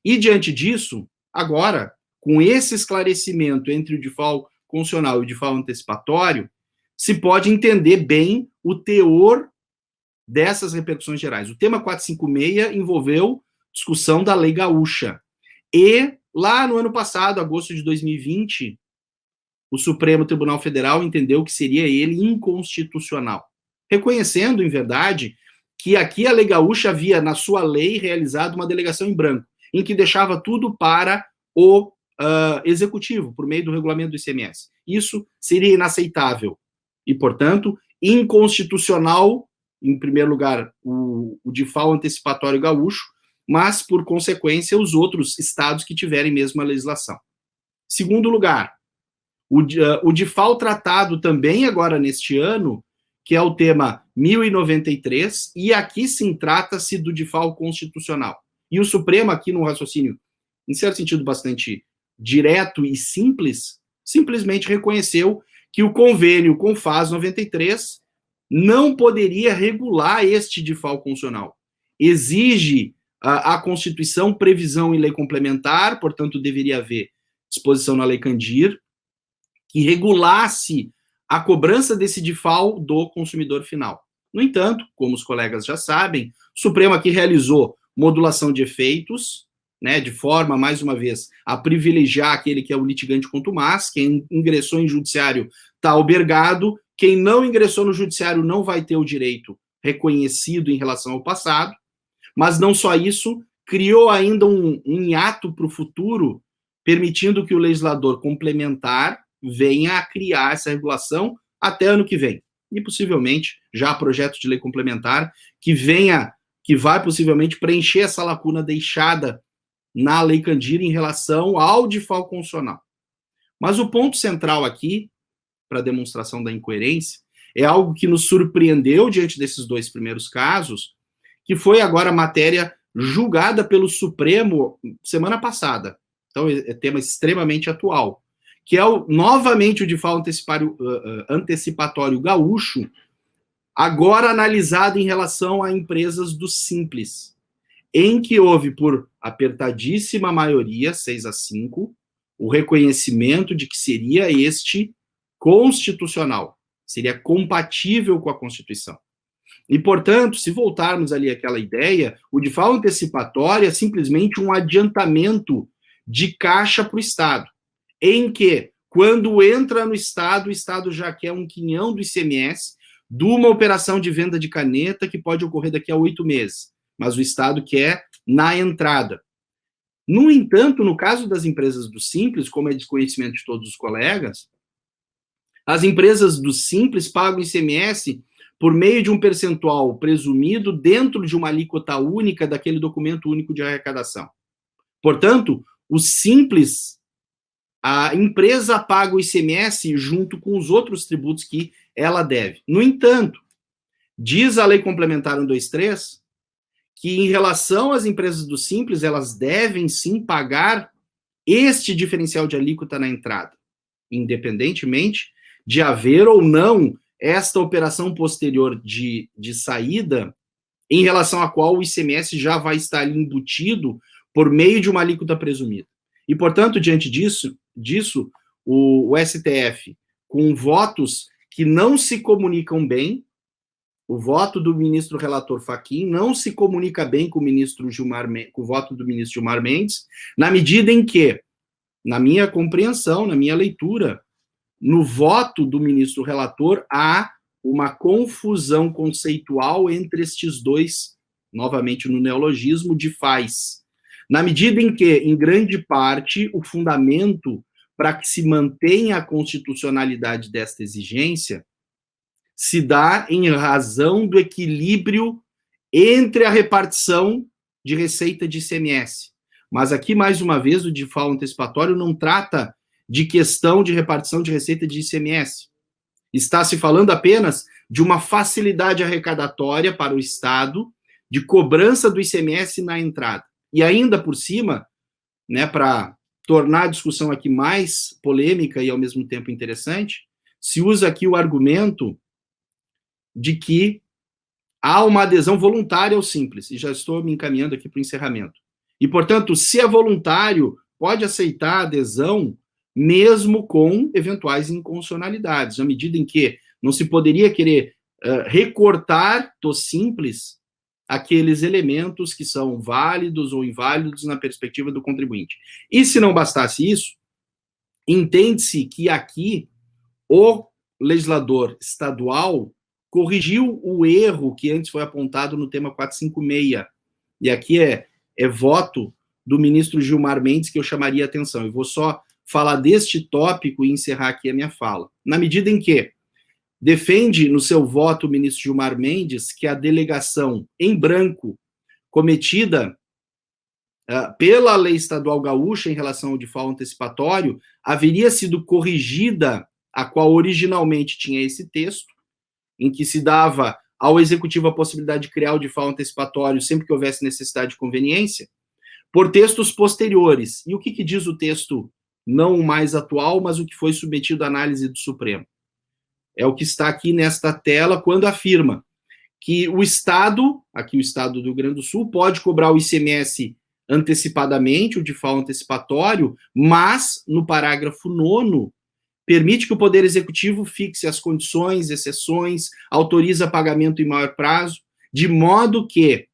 E, diante disso, agora, com esse esclarecimento entre o DeFal constitucional e o DeFal antecipatório, se pode entender bem o teor dessas repercussões gerais. O tema 456 envolveu discussão da lei gaúcha. E, lá no ano passado, agosto de 2020, o Supremo Tribunal Federal entendeu que seria ele inconstitucional, reconhecendo, em verdade, que aqui a lei gaúcha havia, na sua lei, realizado uma delegação em branco, em que deixava tudo para o executivo, por meio do regulamento do ICMS. Isso seria inaceitável e, portanto, inconstitucional, em primeiro lugar, o DeFal antecipatório gaúcho, mas, por consequência, os outros estados que tiverem mesma legislação. Segundo lugar, o DeFal tratado também agora neste ano, que é o tema 1093, e aqui sim trata-se do DeFal constitucional. E o Supremo, aqui num raciocínio, em certo sentido, bastante direto e simples, simplesmente reconheceu que o convênio CONFAS 93 não poderia regular este default constitucional. Exige a Constituição previsão em lei complementar, portanto, deveria haver disposição na Lei Candir, que regulasse a cobrança desse default do consumidor final. No entanto, como os colegas já sabem, o Supremo aqui realizou modulação de efeitos, né, de forma, mais uma vez, a privilegiar aquele que é o litigante contumaz. Quem ingressou em judiciário está albergado, quem não ingressou no judiciário não vai ter o direito reconhecido em relação ao passado, mas não só isso, criou ainda um hiato para o futuro, permitindo que o legislador complementar venha a criar essa regulação até ano que vem. E possivelmente já projeto de lei complementar que vai possivelmente preencher essa lacuna deixada na Lei Candir em relação ao default constitucional. Mas o ponto central aqui, para a demonstração da incoerência, é algo que nos surpreendeu diante desses dois primeiros casos, que foi agora a matéria julgada pelo Supremo semana passada. Então, é tema extremamente atual, que é novamente o default antecipatório gaúcho, agora analisado em relação a empresas do Simples, em que houve, por apertadíssima maioria, 6-5, o reconhecimento de que seria este constitucional, seria compatível com a Constituição. E, portanto, se voltarmos ali àquela ideia, o default antecipatório é simplesmente um adiantamento de caixa para o Estado, em que, quando entra no Estado, o Estado já quer um quinhão do ICMS de uma operação de venda de caneta que pode ocorrer daqui a 8 meses, mas o Estado quer na entrada. No entanto, no caso das empresas do Simples, como é desconhecimento de todos os colegas, as empresas do Simples pagam ICMS por meio de um percentual presumido dentro de uma alíquota única daquele documento único de arrecadação. Portanto, o Simples, a empresa paga o ICMS junto com os outros tributos que ela deve. No entanto, diz a Lei Complementar 123 que, em relação às empresas do Simples, elas devem sim pagar este diferencial de alíquota na entrada, independentemente de haver ou não esta operação posterior de saída, em relação à qual o ICMS já vai estar ali embutido por meio de uma alíquota presumida. E, portanto, diante disso o STF, com votos que não se comunicam bem, o voto do ministro relator Fachin não se comunica bem com o voto do ministro Gilmar Mendes, na medida em que, na minha compreensão, na minha leitura, no voto do ministro relator, há uma confusão conceitual entre estes dois, novamente no neologismo, de faz. Na medida em que, em grande parte, o fundamento para que se mantenha a constitucionalidade desta exigência se dá em razão do equilíbrio entre a repartição de receita de ICMS. Mas aqui, mais uma vez, o default antecipatório não trata de questão de repartição de receita de ICMS. Está se falando apenas de uma facilidade arrecadatória para o Estado de cobrança do ICMS na entrada. E ainda por cima, né, para tornar a discussão aqui mais polêmica e ao mesmo tempo interessante, se usa aqui o argumento de que há uma adesão voluntária ao Simples, e já estou me encaminhando aqui para o encerramento. E, portanto, se é voluntário, pode aceitar a adesão mesmo com eventuais inconstitucionalidades, na medida em que não se poderia querer recortar do Simples aqueles elementos que são válidos ou inválidos na perspectiva do contribuinte. E se não bastasse isso, entende-se que aqui o legislador estadual corrigiu o erro que antes foi apontado no tema 456. E aqui é voto do ministro Gilmar Mendes que eu chamaria a atenção. Eu vou só falar deste tópico e encerrar aqui a minha fala. Na medida em que defende no seu voto o ministro Gilmar Mendes que a delegação em branco cometida pela lei estadual gaúcha em relação ao default antecipatório haveria sido corrigida, a qual originalmente tinha esse texto, em que se dava ao executivo a possibilidade de criar o default antecipatório sempre que houvesse necessidade de conveniência, por textos posteriores. E o que diz o texto não o mais atual, mas o que foi submetido à análise do Supremo? é o que está aqui nesta tela, quando afirma que o Estado, aqui o Estado do Rio Grande do Sul, pode cobrar o ICMS antecipadamente, o DIFAL antecipatório, mas, no parágrafo 9º, permite que o Poder Executivo fixe as condições, exceções, autoriza pagamento em maior prazo, de modo que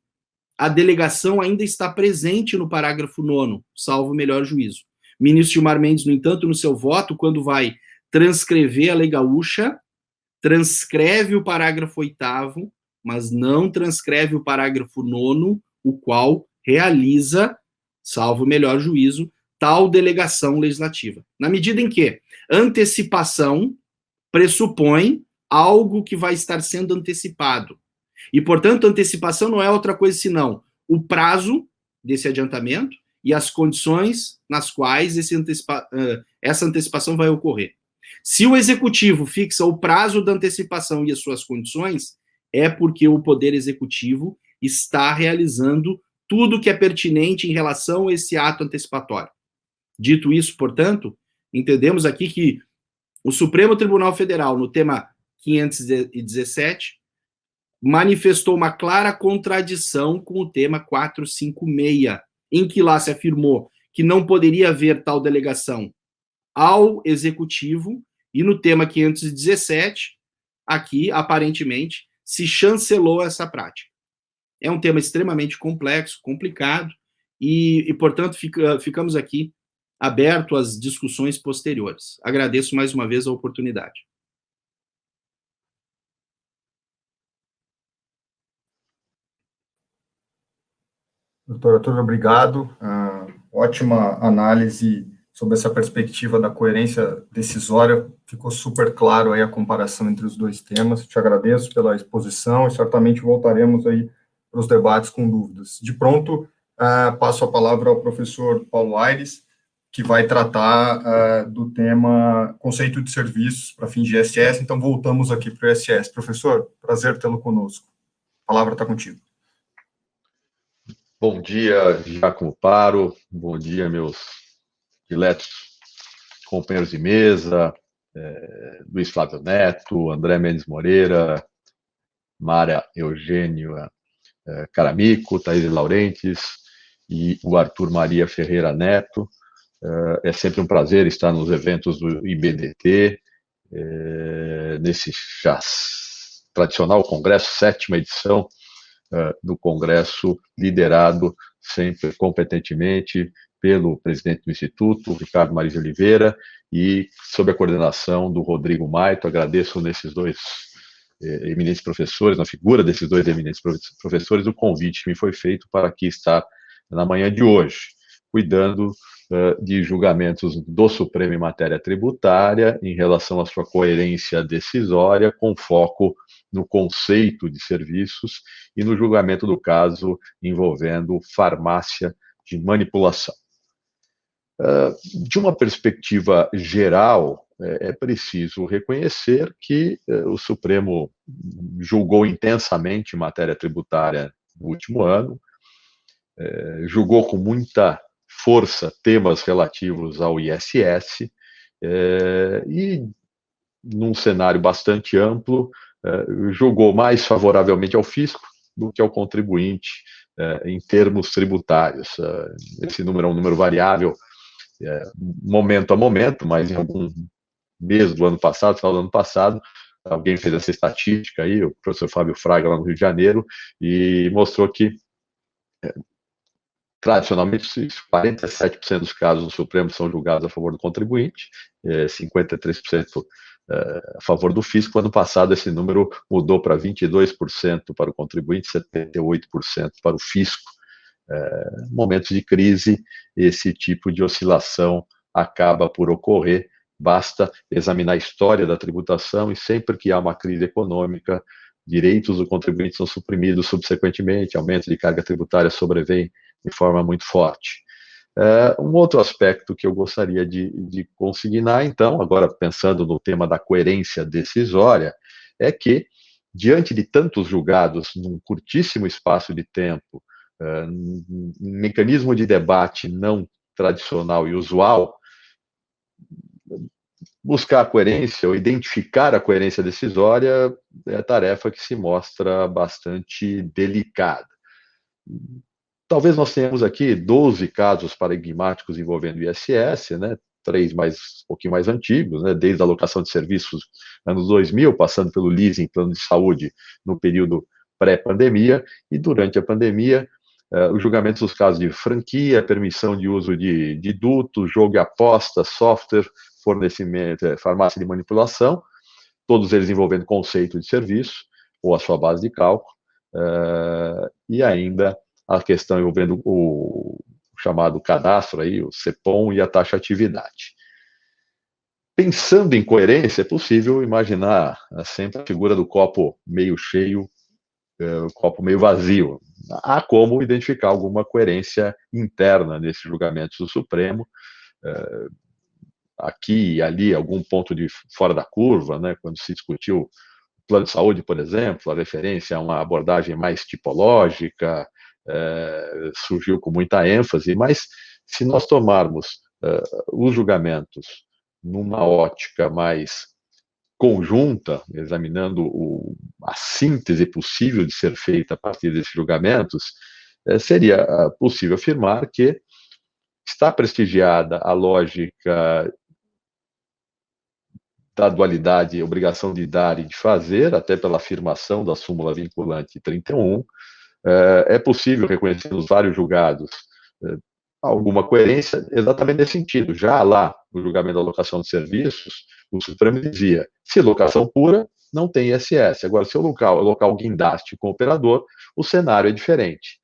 a delegação ainda está presente no parágrafo 9º, salvo o melhor juízo. O ministro Gilmar Mendes, no entanto, no seu voto, quando vai transcrever a lei gaúcha, transcreve o parágrafo 8º, mas não transcreve o parágrafo 9º, o qual realiza, salvo o melhor juízo, tal delegação legislativa. Na medida em que antecipação pressupõe algo que vai estar sendo antecipado. E, portanto, antecipação não é outra coisa senão o prazo desse adiantamento e as condições nas quais essa antecipação vai ocorrer. Se o Executivo fixa o prazo da antecipação e as suas condições, é porque o Poder Executivo está realizando tudo que é pertinente em relação a esse ato antecipatório. Dito isso, portanto, entendemos aqui que o Supremo Tribunal Federal, no tema 517, manifestou uma clara contradição com o tema 456, em que lá se afirmou que não poderia haver tal delegação ao Executivo, e no tema 517, aqui, aparentemente, se chancelou essa prática. É um tema extremamente complexo, complicado, e portanto, ficamos aqui abertos às discussões posteriores. Agradeço mais uma vez a oportunidade. Doutor Arthur, obrigado. Ótima análise sobre essa perspectiva da coerência decisória. Ficou super claro aí a comparação entre os dois temas. Te agradeço pela exposição e certamente voltaremos aí para os debates com dúvidas. De pronto, passo a palavra ao professor Paulo Aires, que vai tratar do tema conceito de serviços para fins de ISS. Então, voltamos aqui para o ISS. Professor, prazer tê-lo conosco. A palavra está contigo. Bom dia, Giacomo Paro. Bom dia, meus diletos companheiros de mesa, Luiz Flávio Neto, André Mendes Moreira, Mara Eugênio Caramico, Thaís Laurentes e o Arthur Maria Ferreira Neto. É sempre um prazer estar nos eventos do IBDT, nesse já tradicional congresso, 7ª edição do congresso, liderado sempre competentemente pelo presidente do Instituto, Ricardo Maris de Oliveira, e sob a coordenação do Rodrigo Maito. Agradeço nesses dois eminentes professores, na figura desses dois eminentes professores, o convite que me foi feito para aqui estar na manhã de hoje, cuidando de julgamentos do Supremo em matéria tributária em relação à sua coerência decisória, com foco no conceito de serviços e no julgamento do caso envolvendo farmácia de manipulação. De uma perspectiva geral, é preciso reconhecer que o Supremo julgou intensamente em matéria tributária no último ano, julgou com muita força temas relativos ao ISS, e, num cenário bastante amplo, julgou mais favoravelmente ao fisco do que ao contribuinte em termos tributários. Esse número é um número variável, momento a momento, mas em algum mês do ano passado, final do ano passado, alguém fez essa estatística aí, o professor Fábio Fraga, lá no Rio de Janeiro, e mostrou que tradicionalmente, 47% dos casos do Supremo são julgados a favor do contribuinte, 53% a favor do fisco. Ano passado, esse número mudou para 22% para o contribuinte, 78% para o fisco. Momentos de crise, esse tipo de oscilação acaba por ocorrer. Basta examinar a história da tributação, e sempre que há uma crise econômica, direitos do contribuinte são suprimidos subsequentemente, aumento de carga tributária sobrevém de forma muito forte. Um outro aspecto que eu gostaria de consignar, então, agora pensando no tema da coerência decisória, é que, diante de tantos julgados num curtíssimo espaço de tempo, um mecanismo de debate não tradicional e usual, buscar a coerência ou identificar a coerência decisória é tarefa que se mostra bastante delicada. Talvez nós tenhamos aqui 12 casos paradigmáticos envolvendo o ISS, né? 3 um pouquinho mais antigos, né? Desde a alocação de serviços anos 2000, passando pelo leasing, plano de saúde no período pré-pandemia, e durante a pandemia, os julgamentos dos casos de franquia, permissão de uso de dutos, jogo e aposta, software, fornecimento, farmácia de manipulação, todos eles envolvendo conceito de serviço ou a sua base de cálculo, e ainda a questão envolvendo o chamado cadastro, aí, o CEPOM e a taxatividade. Pensando em coerência, é possível imaginar sempre a figura do copo meio cheio, o copo meio vazio. Há como identificar alguma coerência interna nesses julgamentos do Supremo, aqui e ali algum ponto de fora da curva, né, quando se discutiu o plano de saúde, por exemplo, a referência a uma abordagem mais tipológica, surgiu com muita ênfase, mas se nós tomarmos os julgamentos numa ótica mais conjunta, examinando a síntese possível de ser feita a partir desses julgamentos, seria possível afirmar que está prestigiada a lógica da dualidade, obrigação de dar e de fazer, até pela afirmação da súmula vinculante 31, é possível reconhecer nos vários julgados alguma coerência exatamente nesse sentido. Já lá, no julgamento da locação de serviços, o Supremo dizia, se locação pura, não tem ISS. Agora, se o local guindaste com o operador, o cenário é diferente.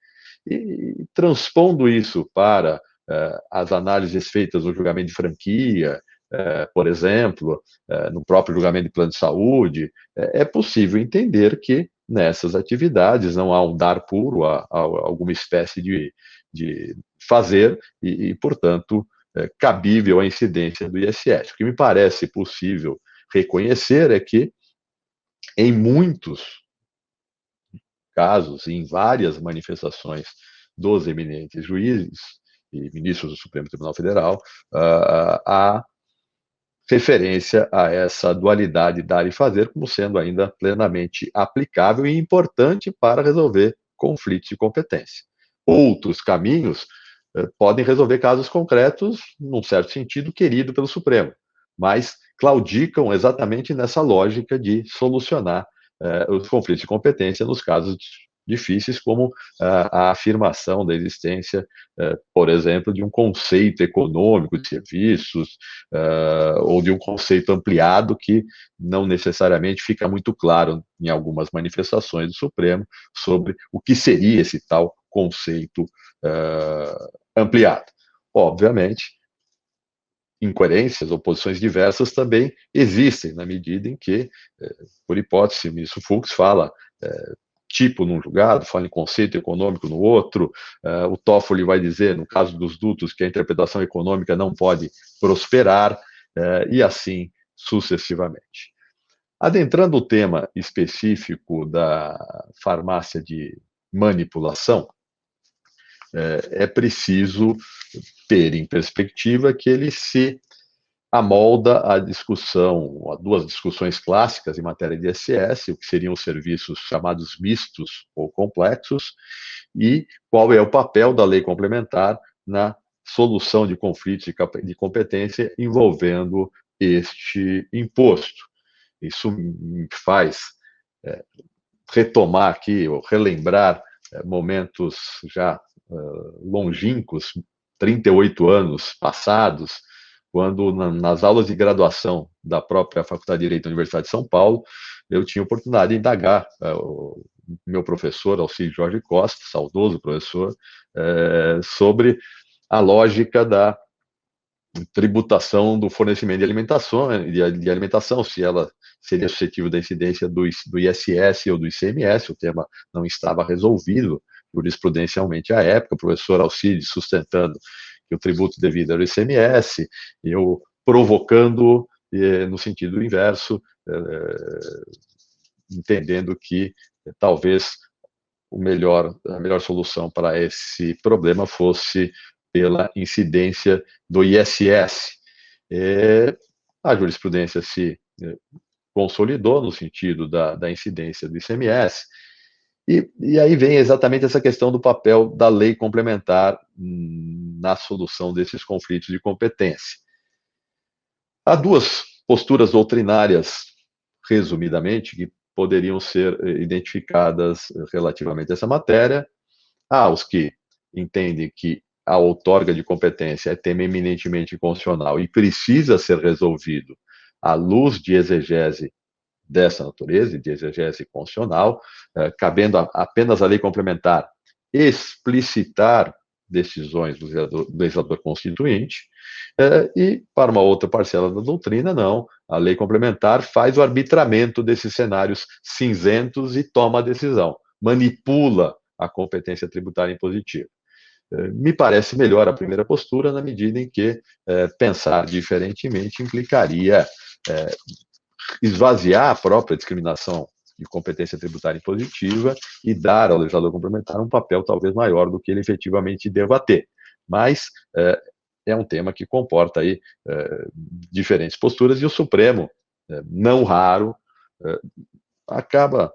E transpondo isso para as análises feitas no julgamento de franquia, por exemplo, no próprio julgamento de plano de saúde, é possível entender que nessas atividades não há um dar puro, há alguma espécie de fazer e portanto, cabível a incidência do ISS. O que me parece possível reconhecer é que, em muitos casos, em várias manifestações dos eminentes juízes e ministros do Supremo Tribunal Federal, há referência a essa dualidade dar e fazer como sendo ainda plenamente aplicável e importante para resolver conflitos de competência. Outros caminhos podem resolver casos concretos, num certo sentido, querido pelo Supremo, mas claudicam exatamente nessa lógica de solucionar os conflitos de competência nos casos difíceis, como a afirmação da existência, por exemplo, de um conceito econômico de serviços, ou de um conceito ampliado que não necessariamente fica muito claro em algumas manifestações do Supremo sobre o que seria esse tal conceito ampliado. Obviamente, incoerências ou posições diversas também existem, na medida em que, por hipótese, o ministro Fux fala tipo num julgado, fala em conceito econômico no outro, o Toffoli vai dizer, no caso dos dutos, que a interpretação econômica não pode prosperar, e assim sucessivamente. Adentrando o tema específico da farmácia de manipulação, é preciso ter em perspectiva que ele se amolda a discussão, a duas discussões clássicas em matéria de ISS, o que seriam os serviços chamados mistos ou complexos, e qual é o papel da lei complementar na solução de conflitos de competência envolvendo este imposto. Isso me faz retomar aqui, ou relembrar momentos já longínquos, 38 anos passados, quando nas aulas de graduação da própria Faculdade de Direito da Universidade de São Paulo, eu tinha a oportunidade de indagar o meu professor, Alcide Jorge Costa, saudoso professor, sobre a lógica da tributação do fornecimento de alimentação, se ela seria suscetível da incidência do ISS ou do ICMS, o tema não estava resolvido jurisprudencialmente à época, o professor Alcide sustentando que o tributo devido era o ICMS, e eu provocando no sentido inverso, entendendo que talvez a melhor solução para esse problema fosse pela incidência do ISS. a jurisprudência se consolidou no sentido da incidência do ICMS, e aí vem exatamente essa questão do papel da lei complementar na solução desses conflitos de competência. Há duas posturas doutrinárias, resumidamente, que poderiam ser identificadas relativamente a essa matéria. Há os que entendem que a outorga de competência é tema eminentemente constitucional e precisa ser resolvido à luz de exegese dessa natureza, de exegese constitucional, cabendo apenas à lei complementar explicitar decisões do legislador constituinte, e para uma outra parcela da doutrina, não, a lei complementar faz o arbitramento desses cenários cinzentos e toma a decisão, manipula a competência tributária impositiva. Me parece melhor a primeira postura, na medida em que pensar diferentemente implicaria esvaziar a própria discriminação de competência tributária impositiva e dar ao legislador complementar um papel talvez maior do que ele efetivamente deva ter. Mas é um tema que comporta aí diferentes posturas, e o Supremo, não raro, acaba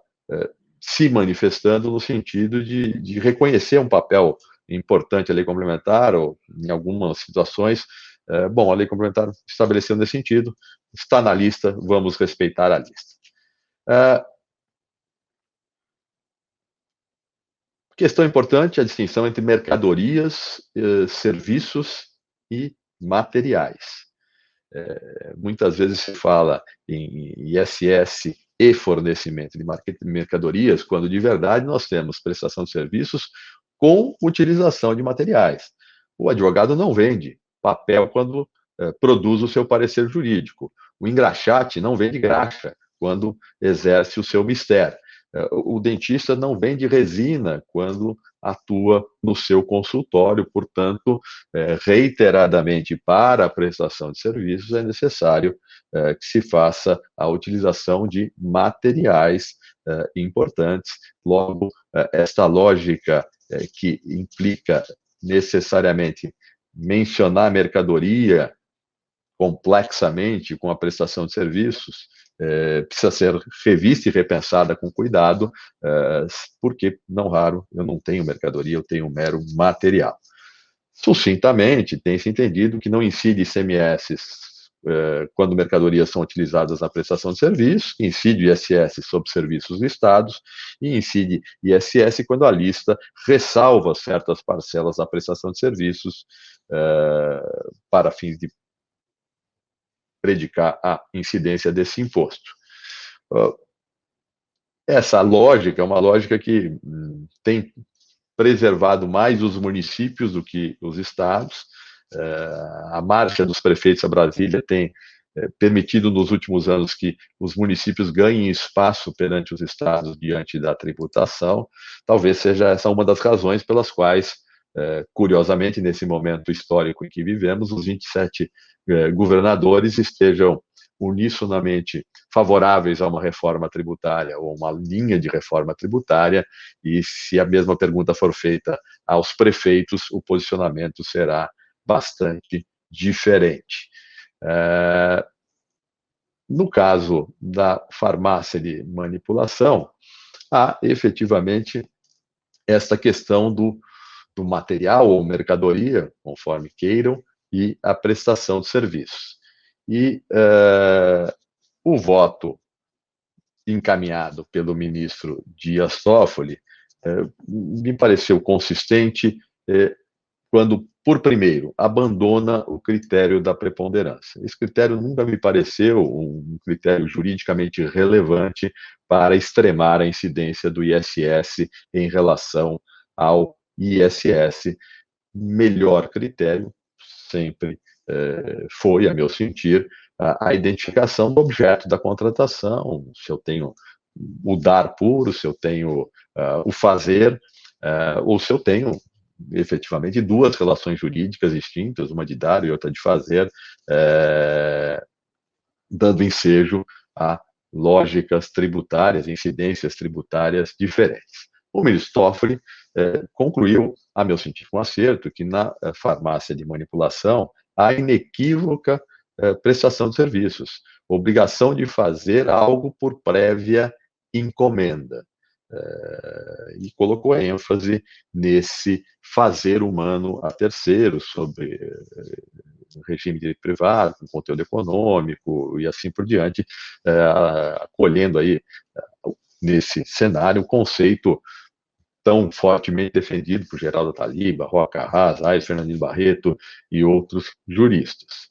se manifestando no sentido de reconhecer um papel importante a lei complementar, ou em algumas situações, bom, a lei complementar estabeleceu nesse sentido, está na lista, vamos respeitar a lista. Questão importante, a distinção entre mercadorias, serviços e materiais. Muitas vezes se fala em ISS e fornecimento de mercadorias, quando de verdade nós temos prestação de serviços com utilização de materiais. O advogado não vende papel quando produz o seu parecer jurídico. O engraxate não vende graxa quando exerce o seu mistério. O dentista não vende resina quando atua no seu consultório. Portanto, reiteradamente, para a prestação de serviços, é necessário que se faça a utilização de materiais importantes. Logo, esta lógica que implica necessariamente mencionar mercadoria complexamente com a prestação de serviços, precisa ser revista e repensada com cuidado, porque, não raro, eu não tenho mercadoria, eu tenho um mero material. Sucintamente, tem-se entendido que não incide ICMS quando mercadorias são utilizadas na prestação de serviços, incide ISS sobre serviços listados, e incide ISS quando a lista ressalva certas parcelas da prestação de serviços para fins de predicar a incidência desse imposto. Essa lógica é uma lógica que tem preservado mais os municípios do que os estados. A marcha dos prefeitos a Brasília tem permitido nos últimos anos que os municípios ganhem espaço perante os estados diante da tributação. Talvez seja essa uma das razões pelas quais, curiosamente, nesse momento histórico em que vivemos, os 27 governadores estejam unisonamente favoráveis a uma reforma tributária ou uma linha de reforma tributária, e se a mesma pergunta for feita aos prefeitos, o posicionamento será bastante diferente. No caso da farmácia de manipulação, há efetivamente esta questão do material ou mercadoria, conforme queiram, e a prestação de serviços. E o voto encaminhado pelo ministro Dias Toffoli me pareceu consistente quando, por primeiro, abandona o critério da preponderância. Esse critério nunca me pareceu um critério juridicamente relevante para extremar a incidência do ISS em relação ao ISS. Melhor critério sempre foi, a meu sentir, a identificação do objeto da contratação, se eu tenho o dar puro, se eu tenho o fazer, ou se eu tenho efetivamente duas relações jurídicas distintas, uma de dar e outra de fazer, dando ensejo a lógicas tributárias, incidências tributárias diferentes. O ministro Toffoli concluiu, a meu sentir com acerto, que na farmácia de manipulação há inequívoca prestação de serviços, obrigação de fazer algo por prévia encomenda. E colocou ênfase nesse fazer humano a terceiros, sobre regime de direito privado, conteúdo econômico e assim por diante, acolhendo aí, nesse cenário, o conceito tão fortemente defendido por Geraldo Taliba, Roca Arras, Aires Fernandinho Barreto e outros juristas.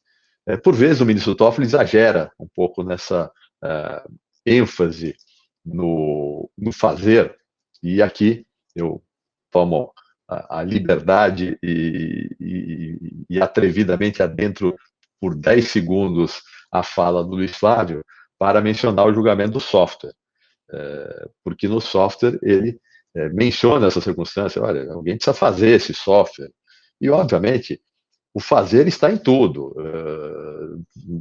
Por vezes, o ministro Toffoli exagera um pouco nessa ênfase no fazer, e aqui eu tomo a liberdade e atrevidamente adentro por 10 segundos a fala do Luiz Flávio para mencionar o julgamento do software, porque no software ele menciona essa circunstância, olha, alguém precisa fazer esse software, e obviamente o fazer está em tudo,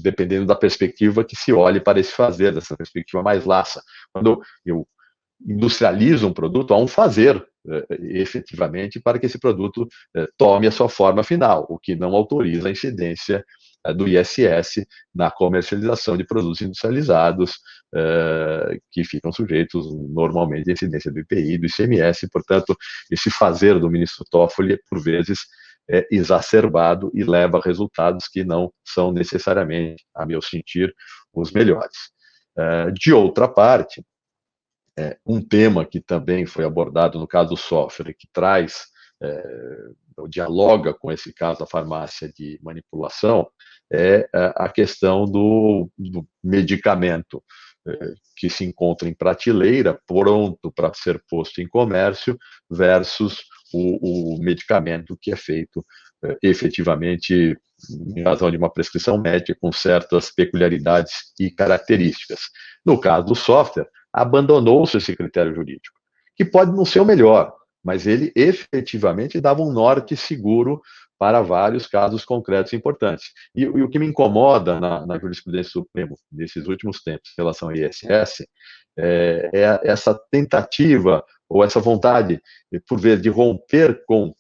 dependendo da perspectiva que se olhe para esse fazer, dessa perspectiva mais laxa. Quando eu industrializo um produto, há um fazer, efetivamente, para que esse produto tome a sua forma final, o que não autoriza a incidência do ISS na comercialização de produtos industrializados, que ficam sujeitos normalmente à incidência do IPI, do ICMS. Portanto, esse fazer do ministro Toffoli, por vezes, é exacerbado e leva a resultados que não são necessariamente, a meu sentir, os melhores. De outra parte, um tema que também foi abordado no caso do software, que traz, dialoga com esse caso da farmácia de manipulação, é a questão do medicamento que se encontra em prateleira, pronto para ser posto em comércio, versus o medicamento que é feito efetivamente em razão de uma prescrição médica com certas peculiaridades e características. No caso do software, abandonou-se esse critério jurídico, que pode não ser o melhor, mas ele efetivamente dava um norte seguro para vários casos concretos importantes. E o que me incomoda na jurisprudência do Supremo nesses últimos tempos em relação ao ISS é essa tentativa ou essa vontade, por vezes, de romper com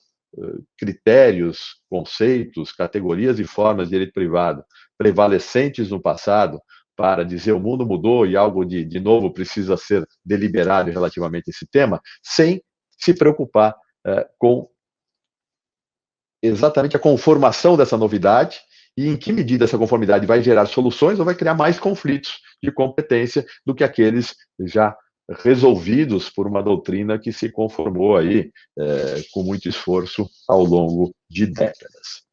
critérios, conceitos, categorias e formas de direito privado prevalecentes no passado, para dizer o mundo mudou e algo de novo precisa ser deliberado relativamente a esse tema, sem se preocupar com exatamente a conformação dessa novidade e em que medida essa conformidade vai gerar soluções ou vai criar mais conflitos de competência do que aqueles já resolvidos por uma doutrina que se conformou aí com muito esforço ao longo de décadas.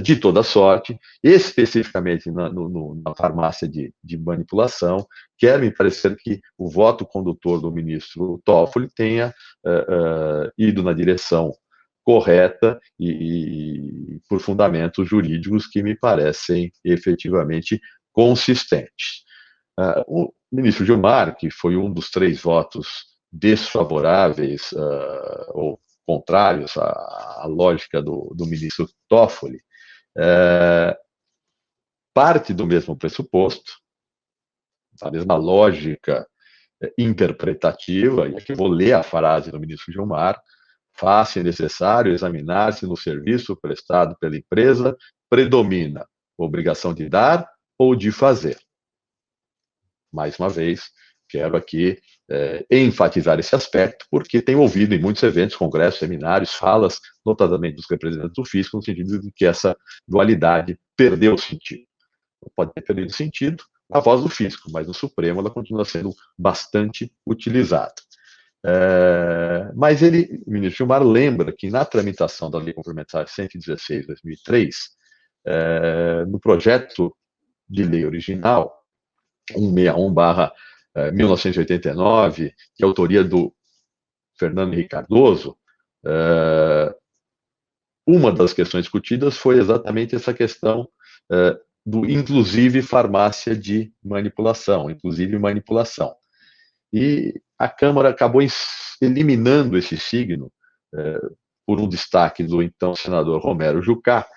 De toda sorte, especificamente na farmácia de manipulação, quer me parecer que o voto condutor do ministro Toffoli tenha ido na direção correta e por fundamentos jurídicos que me parecem efetivamente consistentes. O ministro Gilmar, que foi um dos 3 votos desfavoráveis ou contrários à lógica do ministro Toffoli, parte do mesmo pressuposto, da mesma lógica interpretativa, e aqui eu vou ler a frase do ministro Gilmar: faz-se necessário examinar se no serviço prestado pela empresa predomina a obrigação de dar ou de fazer. Mais uma vez, quero aqui enfatizar esse aspecto, porque tenho ouvido em muitos eventos, congressos, seminários, falas, notadamente dos representantes do fisco, no sentido de que essa dualidade perdeu sentido. Pode ter perdido sentido a voz do fisco, mas no Supremo ela continua sendo bastante utilizada. Mas o ministro Gilmar lembra que na tramitação da Lei Complementar 116 de 2003, no projeto de lei original, 161/1989, de autoria do Fernando Henrique Cardoso, uma das questões discutidas foi exatamente essa questão do inclusive farmácia de manipulação, inclusive manipulação. E a Câmara acabou eliminando esse signo por um destaque do então senador Romero Jucá,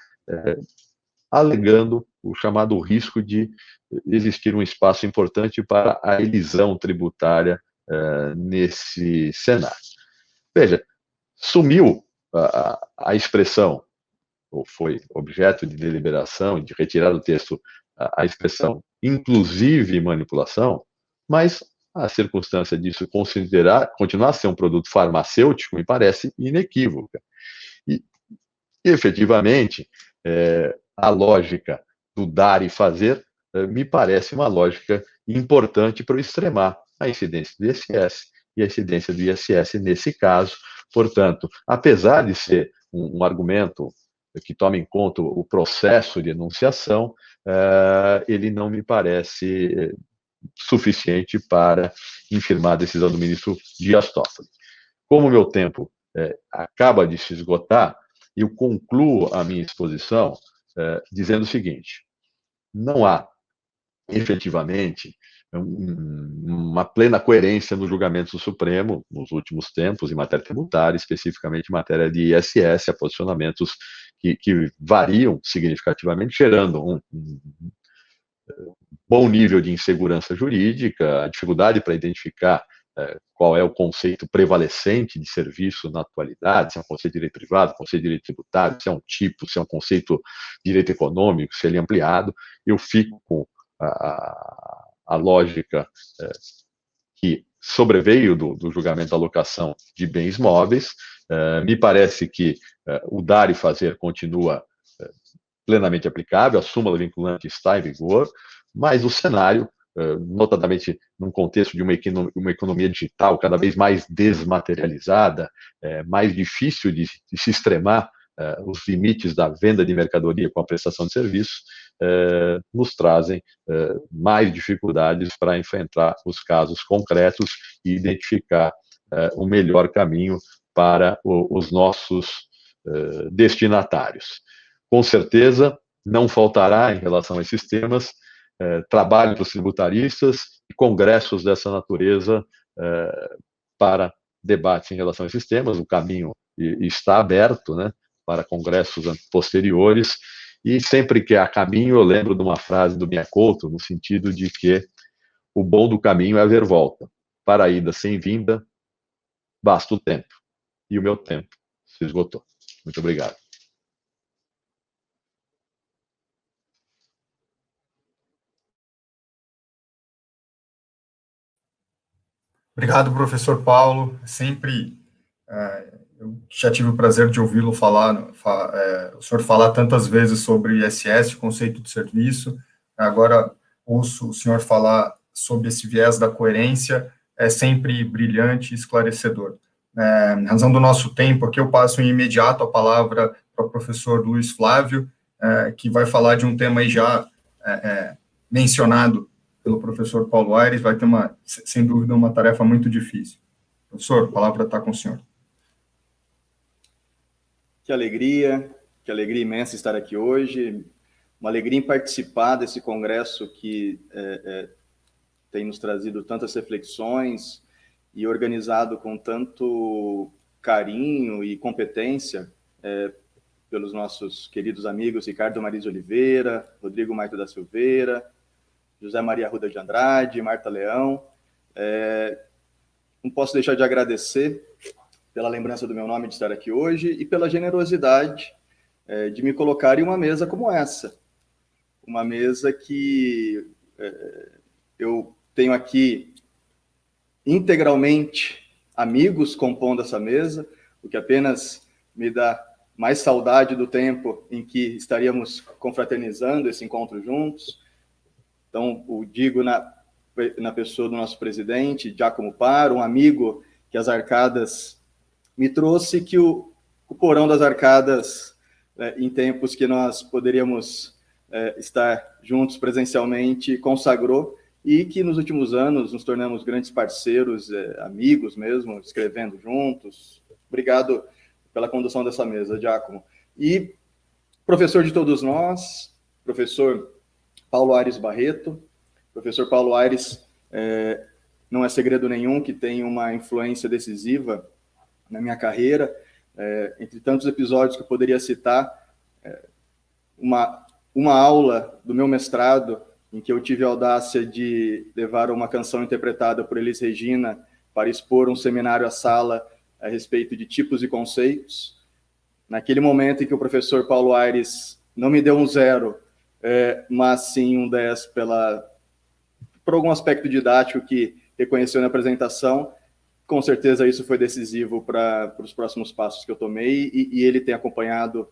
alegando o chamado risco de existir um espaço importante para a elisão tributária nesse cenário. Veja, sumiu a expressão ou foi objeto de deliberação e de retirar do texto a expressão inclusive manipulação, mas a circunstância disso continuar a ser um produto farmacêutico me parece inequívoca. E, efetivamente, a lógica do dar e fazer me parece uma lógica importante para eu extremar a incidência do ISS e a incidência do ISS nesse caso. Portanto, apesar de ser um argumento que toma em conta o processo de enunciação, ele não me parece suficiente para infirmar a decisão do ministro Dias Toffoli. Como o meu tempo acaba de se esgotar, eu concluo a minha exposição dizendo o seguinte: não há, efetivamente, uma plena coerência no julgamento do Supremo nos últimos tempos, em matéria tributária, especificamente em matéria de ISS, a posicionamentos que variam significativamente, gerando um bom nível de insegurança jurídica, a dificuldade para identificar qual é o conceito prevalecente de serviço na atualidade, se é um conceito de direito privado, conceito de direito tributário, se é um tipo, se é um conceito de direito econômico, se ele é ampliado. Eu fico com a lógica que sobreveio do julgamento da alocação de bens móveis. Me parece que o dar e fazer continua plenamente aplicável, a súmula vinculante está em vigor, mas o cenário, notadamente num contexto de uma economia digital cada vez mais desmaterializada, mais difícil de se extremar os limites da venda de mercadoria com a prestação de serviços, nos trazem mais dificuldades para enfrentar os casos concretos e identificar o melhor caminho para os nossos destinatários. Com certeza, não faltará, em relação a esses temas, trabalho para os tributaristas e congressos dessa natureza para debates em relação a esses temas. O caminho está aberto, né, para congressos posteriores, e sempre que há caminho, eu lembro de uma frase do Miyakoto, no sentido de que o bom do caminho é haver volta. Para a ida sem vinda, basta o tempo. E o meu tempo se esgotou. Muito obrigado. Obrigado, professor Paulo. Sempre eu já tive o prazer de ouvi-lo o senhor falar tantas vezes sobre ISS, o conceito de serviço. Agora ouço o senhor falar sobre esse viés da coerência, é sempre brilhante e esclarecedor. Em razão do nosso tempo, aqui eu passo em imediato a palavra para o professor Luiz Flávio, que vai falar de um tema aí já mencionado pelo professor Paulo Aires. Vai ter, sem dúvida, uma tarefa muito difícil. Professor, a palavra está com o senhor. Que alegria imensa estar aqui hoje, uma alegria em participar desse congresso que tem nos trazido tantas reflexões e organizado com tanto carinho e competência pelos nossos queridos amigos Ricardo Mariz Oliveira, Rodrigo Maito da Silveira, José Maria Arruda de Andrade, Marta Leão. Não posso deixar de agradecer pela lembrança do meu nome de estar aqui hoje e pela generosidade de me colocar em uma mesa como essa. Uma mesa que eu tenho aqui integralmente amigos compondo essa mesa, o que apenas me dá mais saudade do tempo em que estaríamos confraternizando esse encontro juntos. Então, o digo na pessoa do nosso presidente, Giacomo Paro, um amigo que as Arcadas me trouxe, que o porão das Arcadas, em tempos que nós poderíamos estar juntos presencialmente, consagrou, e que nos últimos anos nos tornamos grandes parceiros, amigos mesmo, escrevendo juntos. Obrigado pela condução dessa mesa, Giacomo. E professor de todos nós, professor Paulo Aires Barreto. Professor Paulo Aires, não é segredo nenhum que tem uma influência decisiva na minha carreira. Entre tantos episódios que eu poderia citar, uma aula do meu mestrado, em que eu tive a audácia de levar uma canção interpretada por Elis Regina para expor um seminário à sala a respeito de tipos e conceitos. naquele momento em que o professor Paulo Aires não me deu um 0, mas sim um 10 por algum aspecto didático que reconheceu na apresentação, com certeza isso foi decisivo para os próximos passos que eu tomei, e ele tem acompanhado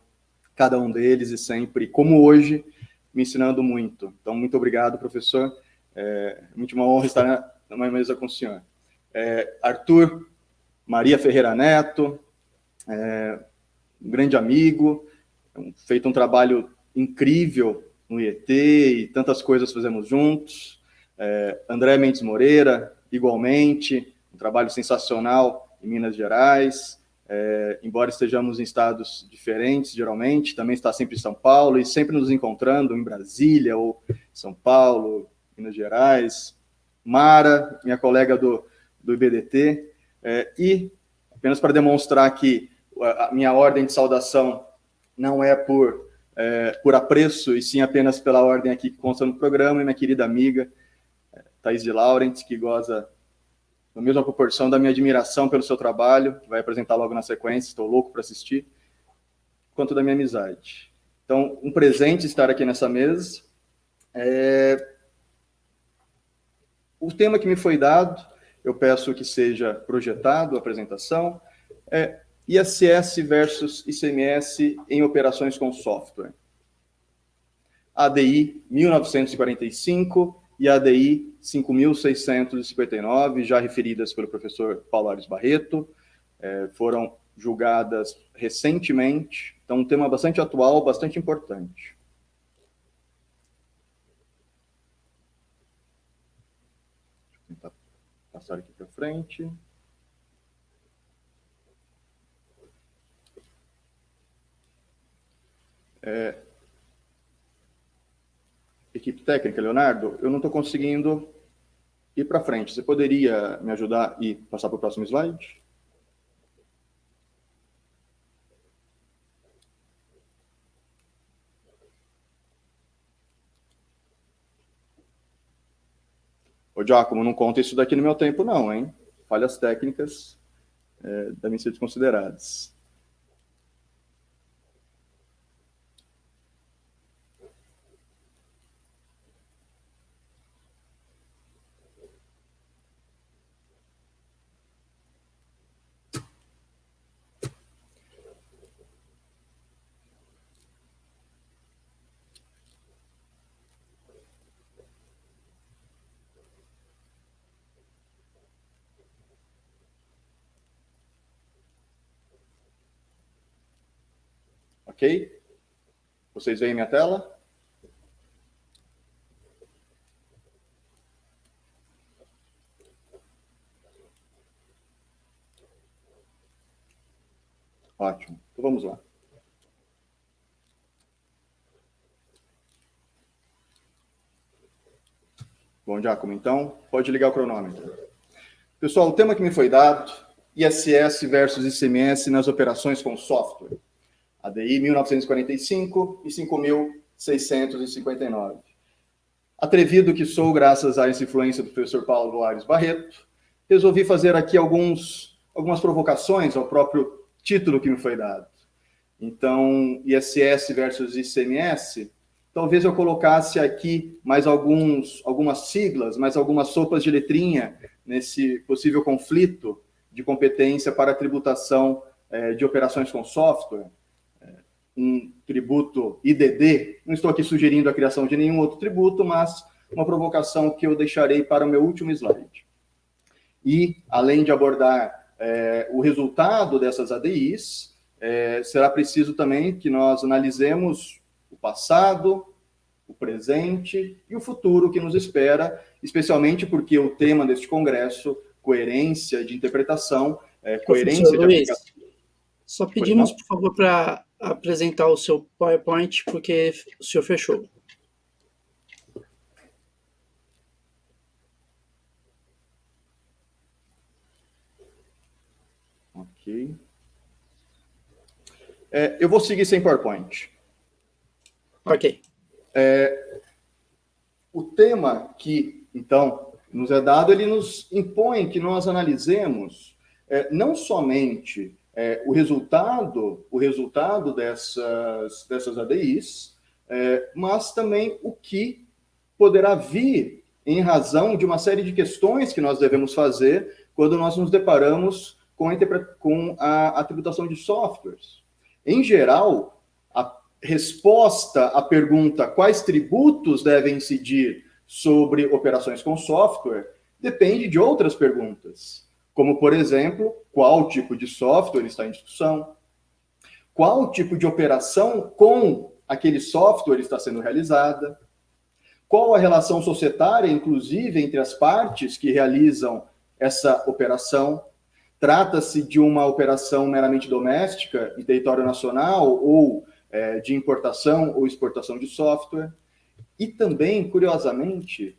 cada um deles e sempre, como hoje, me ensinando muito. Então, muito obrigado, professor. É muito uma honra estar numa mesa com o senhor. Arthur Maria Ferreira Neto, um grande amigo, feito um trabalho incrível no IET e tantas coisas fazemos juntos. André Mendes Moreira, igualmente, um trabalho sensacional em Minas Gerais, embora estejamos em estados diferentes, geralmente, também está sempre em São Paulo e sempre nos encontrando em Brasília ou São Paulo, Minas Gerais. Mara, minha colega do IBDT, e apenas para demonstrar que a minha ordem de saudação não é por apreço, e sim apenas pela ordem aqui que consta no programa, e minha querida amiga Thaís de Laurent, que goza na mesma proporção da minha admiração pelo seu trabalho, que vai apresentar logo na sequência, estou louco para assistir, quanto da minha amizade. Então, um presente estar aqui nessa mesa. O tema que me foi dado, eu peço que seja projetado a apresentação, ISS versus ICMS em operações com software. ADI 1945 e ADI 5.659, já referidas pelo professor Paulo Aires Barreto, foram julgadas recentemente, então um tema bastante atual, bastante importante. Vou tentar passar aqui para frente. Equipe técnica, Leonardo, eu não estou conseguindo ir para frente. Você poderia me ajudar e passar para o próximo slide? Ô, Giacomo, não conta isso daqui no meu tempo, não, hein? Falhas técnicas devem ser desconsideradas. Ok? Vocês veem minha tela? Ótimo. Então vamos lá. Bom, Giacomo, então, pode ligar o cronômetro. Pessoal, o tema que me foi dado, ISS versus ICMS nas operações com software. ADI 1945 e 5.659. Atrevido que sou, graças a essa influência do professor Paulo Aires Barreto, resolvi fazer aqui algumas provocações ao próprio título que me foi dado. Então, ISS versus ICMS, talvez eu colocasse aqui mais algumas siglas, mais algumas sopas de letrinha nesse possível conflito de competência para a tributação de operações com software. Um tributo IDD, não estou aqui sugerindo a criação de nenhum outro tributo, mas uma provocação que eu deixarei para o meu último slide. E, além de abordar o resultado dessas ADIs, será preciso também que nós analisemos o passado, o presente e o futuro que nos espera, especialmente porque o tema deste congresso, coerência de interpretação, coerência de aplicação. Só pedimos, por favor, para apresentar o seu PowerPoint, porque o senhor fechou. Ok. Eu vou seguir sem PowerPoint. Ok. O tema que, então, nos é dado, ele nos impõe que nós analisemos não somente o resultado dessas ADIs, mas também o que poderá vir em razão de uma série de questões que nós devemos fazer quando nós nos deparamos com a tributação de softwares. Em geral, a resposta à pergunta quais tributos devem incidir sobre operações com software depende de outras perguntas, como, por exemplo, qual tipo de software está em discussão, qual tipo de operação com aquele software está sendo realizada, qual a relação societária, inclusive, entre as partes que realizam essa operação. Trata-se de uma operação meramente doméstica, em território nacional, ou de importação ou exportação de software. E também, curiosamente,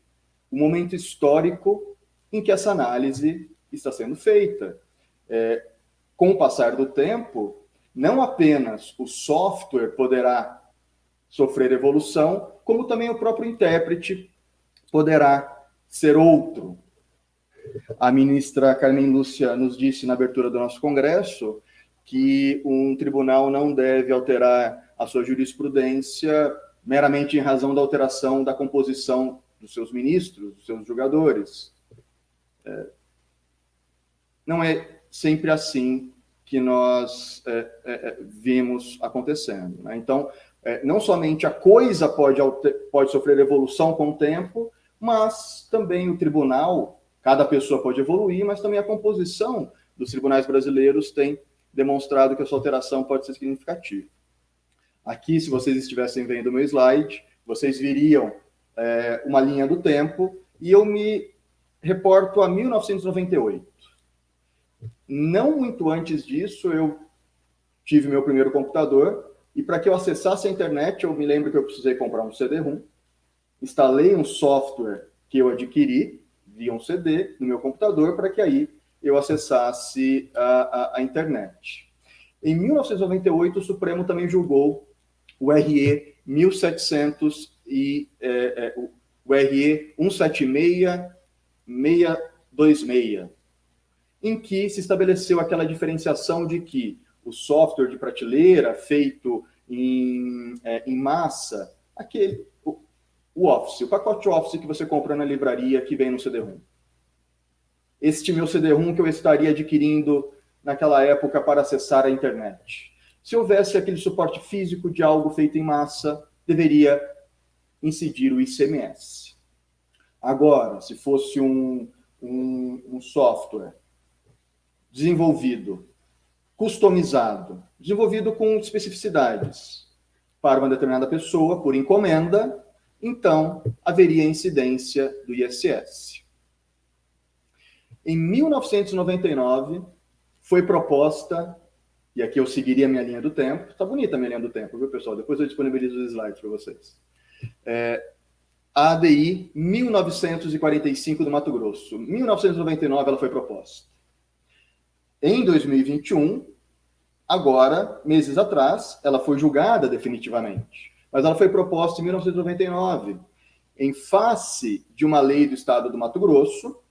o momento histórico em que essa análise está sendo feita. Com o passar do tempo, não apenas o software poderá sofrer evolução, como também o próprio intérprete poderá ser outro. A ministra Carmen Lúcia nos disse na abertura do nosso congresso que um tribunal não deve alterar a sua jurisprudência meramente em razão da alteração da composição dos seus ministros, dos seus julgadores. Não é sempre assim que nós vimos acontecendo, né? Então, não somente a coisa pode sofrer evolução com o tempo, mas também o tribunal, cada pessoa pode evoluir, mas também a composição dos tribunais brasileiros tem demonstrado que a sua alteração pode ser significativa. Aqui, se vocês estivessem vendo o meu slide, vocês viriam uma linha do tempo, e eu me reporto a 1998. Não muito antes disso, eu tive meu primeiro computador, e para que eu acessasse a internet, eu me lembro que eu precisei comprar um CD-ROM, instalei um software que eu adquiri via um CD no meu computador, para que aí eu acessasse a internet. Em 1998, o Supremo também julgou o RE 1700 e o RE 176626, em que se estabeleceu aquela diferenciação de que o software de prateleira feito em massa, o Office, o pacote Office que você compra na livraria que vem no CD-ROM. Este meu CD-ROM que eu estaria adquirindo naquela época para acessar a internet. Se houvesse aquele suporte físico de algo feito em massa, deveria incidir o ICMS. Agora, se fosse um software desenvolvido, customizado, desenvolvido com especificidades para uma determinada pessoa, por encomenda, então haveria incidência do ISS. Em 1999, foi proposta, e aqui eu seguiria a minha linha do tempo, está bonita a minha linha do tempo, viu, pessoal? Depois eu disponibilizo os slides para vocês. A ADI 1945 do Mato Grosso. Em 1999 ela foi proposta. Em 2021, agora, meses atrás, ela foi julgada definitivamente. Mas ela foi proposta em 1999, em face de uma lei do Estado do Mato Grosso,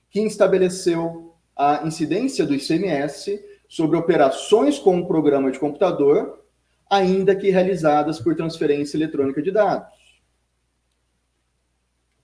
que estabeleceu a incidência do ICMS sobre operações com um programa de computador, ainda que realizadas por transferência eletrônica de dados.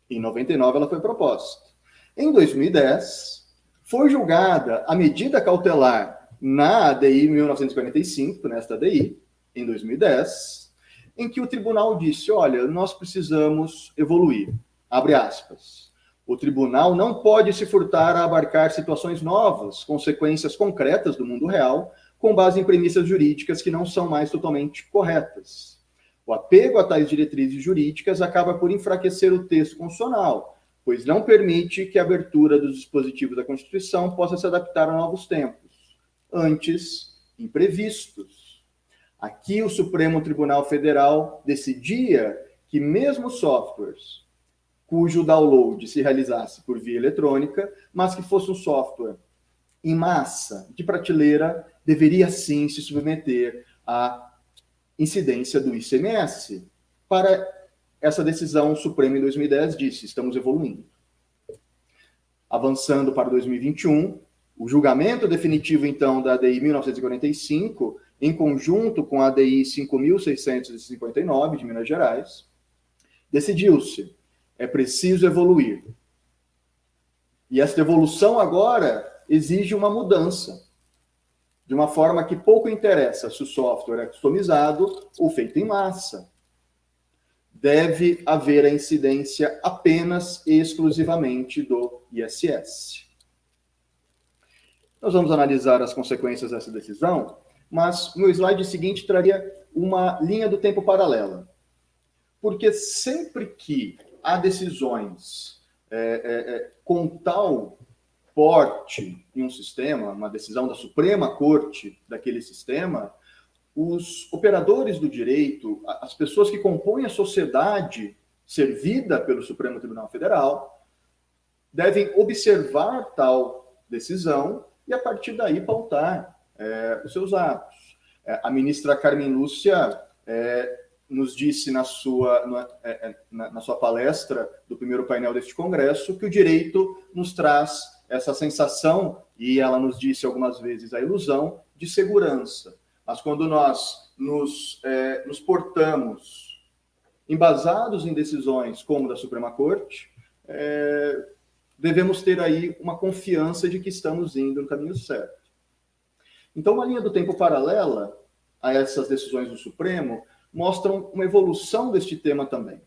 Em 99 ela foi proposta. Em 2010, foi julgada a medida cautelar na ADI 1945, nesta ADI, em 2010, em que o tribunal disse, olha, nós precisamos evoluir, abre aspas. O tribunal não pode se furtar a abarcar situações novas, consequências concretas do mundo real, com base em premissas jurídicas que não são mais totalmente corretas. O apego a tais diretrizes jurídicas acaba por enfraquecer o texto constitucional, pois não permite que a abertura dos dispositivos da Constituição possa se adaptar a novos tempos, antes imprevistos. Aqui o Supremo Tribunal Federal decidia que mesmo softwares cujo download se realizasse por via eletrônica, mas que fosse um software em massa, de prateleira, deveria sim se submeter à incidência do ICMS. Para essa decisão, o Supremo, em 2010, disse, estamos evoluindo. Avançando para 2021, O julgamento definitivo, então, da ADI 1945, em conjunto com a ADI 5.659, de Minas Gerais, decidiu-se, é preciso evoluir. E esta evolução agora exige uma mudança, de uma forma que pouco interessa se o software é customizado ou feito em massa. Deve haver a incidência apenas e exclusivamente do ISS. Nós vamos analisar as consequências dessa decisão, mas o meu slide seguinte traria uma linha do tempo paralela. Porque sempre que há decisões com tal porte em um sistema, uma decisão da Suprema Corte daquele sistema, os operadores do direito, as pessoas que compõem a sociedade servida pelo Supremo Tribunal Federal, devem observar tal decisão e, a partir daí, pautar os seus atos. A ministra Carmen Lúcia nos disse na sua palestra do primeiro painel deste congresso que o direito nos traz essa sensação, e ela nos disse algumas vezes a ilusão, de segurança. Mas quando nós nos portamos embasados em decisões como da Suprema Corte, devemos ter aí uma confiança de que estamos indo no caminho certo. Então, uma linha do tempo paralela a essas decisões do Supremo mostram uma evolução deste tema também.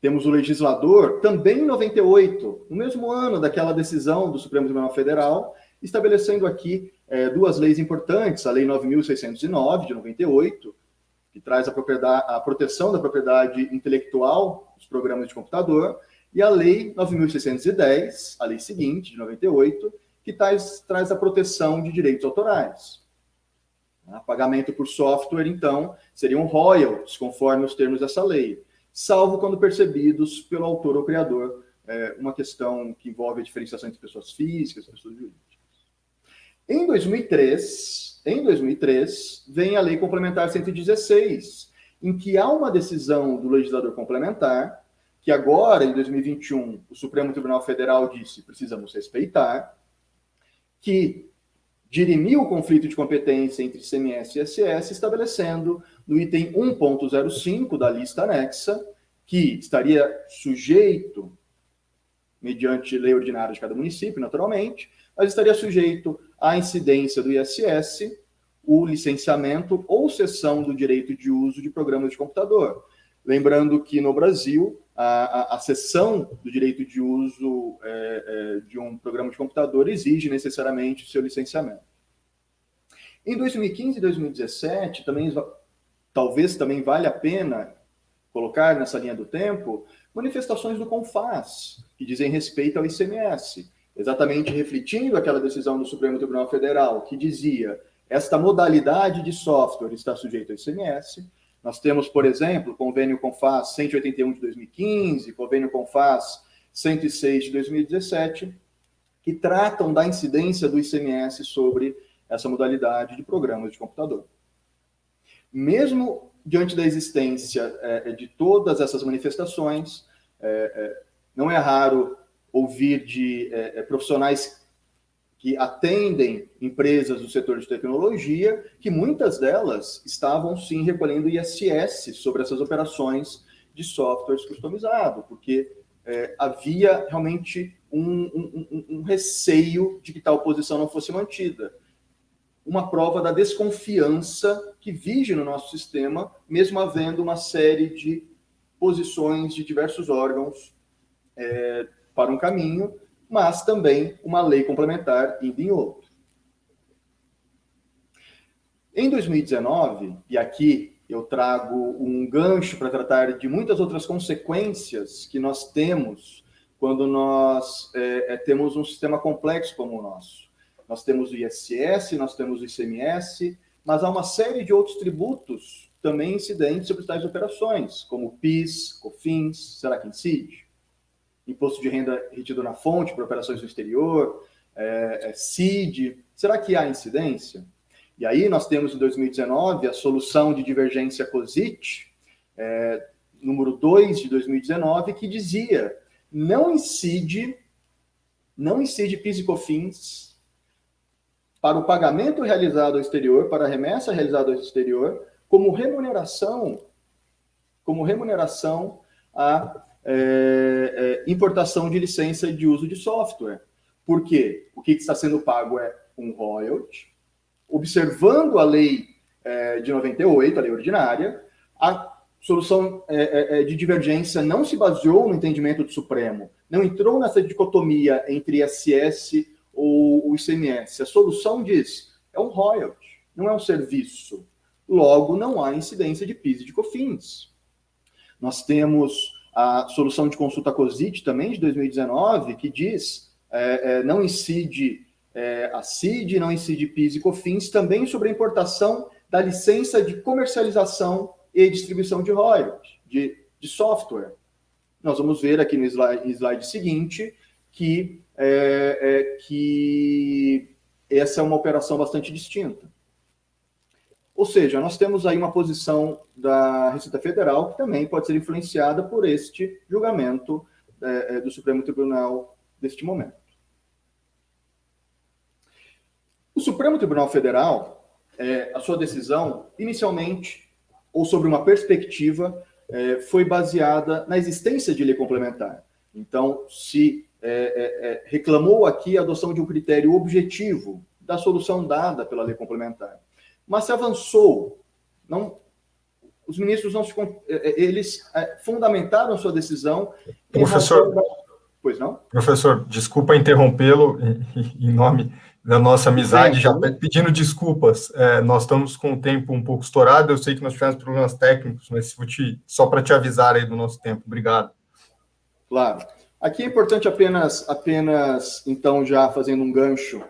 Temos o legislador, também em 98, no mesmo ano daquela decisão do Supremo Tribunal Federal, estabelecendo aqui duas leis importantes, a Lei 9.609, de 98, que traz a proteção da propriedade intelectual dos programas de computador, e a Lei 9.610, a lei seguinte, de 98, que traz a proteção de direitos autorais. Pagamento por software, então, seriam royalties, conforme os termos dessa lei, salvo quando percebidos pelo autor ou criador, uma questão que envolve a diferenciação entre pessoas físicas e pessoas jurídicas. Em 2003, vem a Lei Complementar 116, em que há uma decisão do legislador complementar, que agora, em 2021, o Supremo Tribunal Federal disse precisamos respeitar, que dirimiu o conflito de competência entre ICMS e ISS, estabelecendo no item 1.05 da lista anexa, que estaria sujeito, mediante lei ordinária de cada município, naturalmente, mas estaria sujeito à incidência do ISS, o licenciamento ou cessão do direito de uso de programas de computador. Lembrando que no Brasil, a cessão do direito de uso de um programa de computador exige necessariamente o seu licenciamento. Em 2015 e 2017, talvez também valha a pena colocar nessa linha do tempo manifestações do CONFAS, que dizem respeito ao ICMS, exatamente refletindo aquela decisão do Supremo Tribunal Federal, que dizia esta modalidade de software está sujeita ao ICMS. Nós temos, por exemplo, o convênio CONFAS 181 de 2015, convênio CONFAS 106 de 2017, que tratam da incidência do ICMS sobre essa modalidade de programas de computador. Mesmo diante da existência de todas essas manifestações, não é raro ouvir de profissionais que atendem empresas do setor de tecnologia, que muitas delas estavam, sim, recolhendo ISS sobre essas operações de softwares customizados, porque havia realmente um receio de que tal posição não fosse mantida. Uma prova da desconfiança que vige no nosso sistema, mesmo havendo uma série de posições de diversos órgãos para um caminho, mas também uma lei complementar indo em outro. Em 2019, e aqui eu trago um gancho para tratar de muitas outras consequências que nós temos quando nós temos um sistema complexo como o nosso. Nós temos o ISS, nós temos o ICMS, mas há uma série de outros tributos também incidentes sobre tais operações, como PIS, COFINS, será que incide? Imposto de renda retido na fonte para operações no exterior, CID, será que há incidência? E aí nós temos em 2019 a solução de divergência COSIT, número 2 de 2019, que dizia não incide não incide PIS e COFINS para o pagamento realizado ao exterior, para a remessa realizada ao exterior, como remuneração à importação de licença de uso de software. Por quê? O que está sendo pago é um royalty, observando a lei de 98, a lei ordinária. A solução de divergência não se baseou no entendimento do Supremo, não entrou nessa dicotomia entre ISS ou o ICMS. A solução diz, é um royalty, não é um serviço. Logo, não há incidência de PIS e de COFINS. Nós temos a solução de consulta COSIT também, de 2019, que diz, não incide a CID, não incide PIS e COFINS, também sobre a importação da licença de comercialização e distribuição de royalties, de software. Nós vamos ver aqui no slide seguinte que essa é uma operação bastante distinta. Ou seja, nós temos aí uma posição da Receita Federal que também pode ser influenciada por este julgamento do Supremo Tribunal deste momento. O Supremo Tribunal Federal, a sua decisão, inicialmente, ou sobre uma perspectiva, foi baseada na existência de lei complementar. Então, se reclamou aqui a adoção de um critério objetivo da solução dada pela lei complementar. Mas se avançou, os ministros eles fundamentaram sua decisão. Professor, pois não? Professor, desculpa interrompê-lo em nome da nossa amizade, já pedindo desculpas. Nós estamos com o tempo um pouco estourado, eu sei que nós tivemos problemas técnicos, mas só para te avisar aí do nosso tempo. Obrigado. Claro. Aqui é importante apenas então, já fazendo um gancho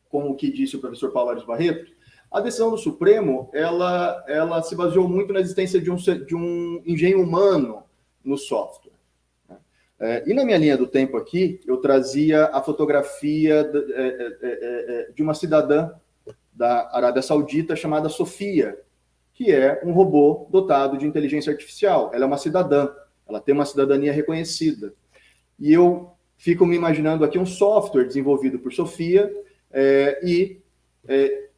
com o que disse o professor Paulo Aires Barreto, a decisão do Supremo, ela se baseou muito na existência de um engenho humano no software. E na minha linha do tempo aqui, eu trazia a fotografia de uma cidadã da Arábia Saudita chamada Sofia, que é um robô dotado de inteligência artificial. Ela é uma cidadã, ela tem uma cidadania reconhecida. E eu fico me imaginando aqui um software desenvolvido por Sofia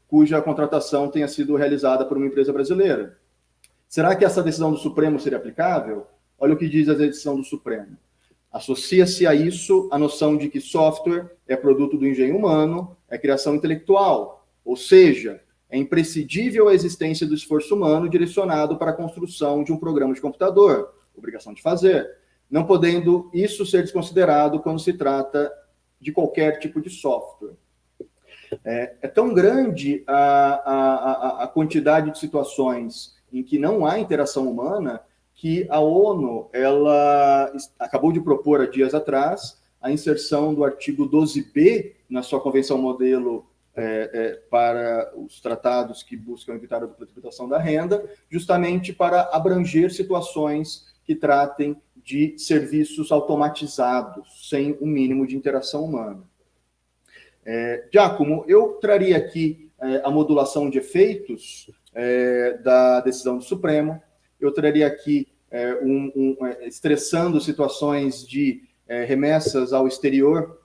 cuja contratação tenha sido realizada por uma empresa brasileira. Será que essa decisão do Supremo seria aplicável? Olha o que diz a decisão do Supremo. Associa-se a isso a noção de que software é produto do engenho humano, é criação intelectual, ou seja, é imprescindível a existência do esforço humano direcionado para a construção de um programa de computador, obrigação de fazer, não podendo isso ser desconsiderado quando se trata de qualquer tipo de software. É tão grande a quantidade de situações em que não há interação humana que a ONU ela acabou de propor há dias atrás a inserção do artigo 12b na sua Convenção Modelo para os tratados que buscam evitar a dupla tributação da renda, justamente para abranger situações que tratem de serviços automatizados, sem um mínimo de interação humana. Giacomo, eu traria aqui a modulação de efeitos da decisão do Supremo, eu traria aqui estressando situações de remessas ao exterior,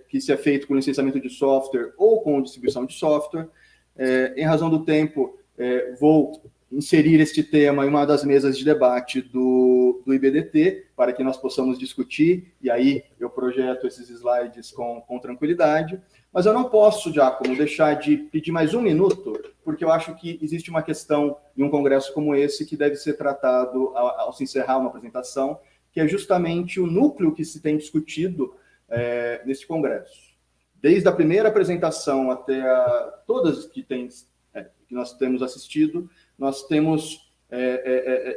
que se é feito com licenciamento de software ou com distribuição de software. Em razão do tempo, vou inserir este tema em uma das mesas de debate do IBDT, para que nós possamos discutir, e aí eu projeto esses slides com tranquilidade, mas eu não posso, Giacomo, deixar de pedir mais um minuto, porque eu acho que existe uma questão em um congresso como esse que deve ser tratado ao se encerrar uma apresentação, que é justamente o núcleo que se tem discutido neste congresso. Desde a primeira apresentação até todas que nós temos assistido, nós temos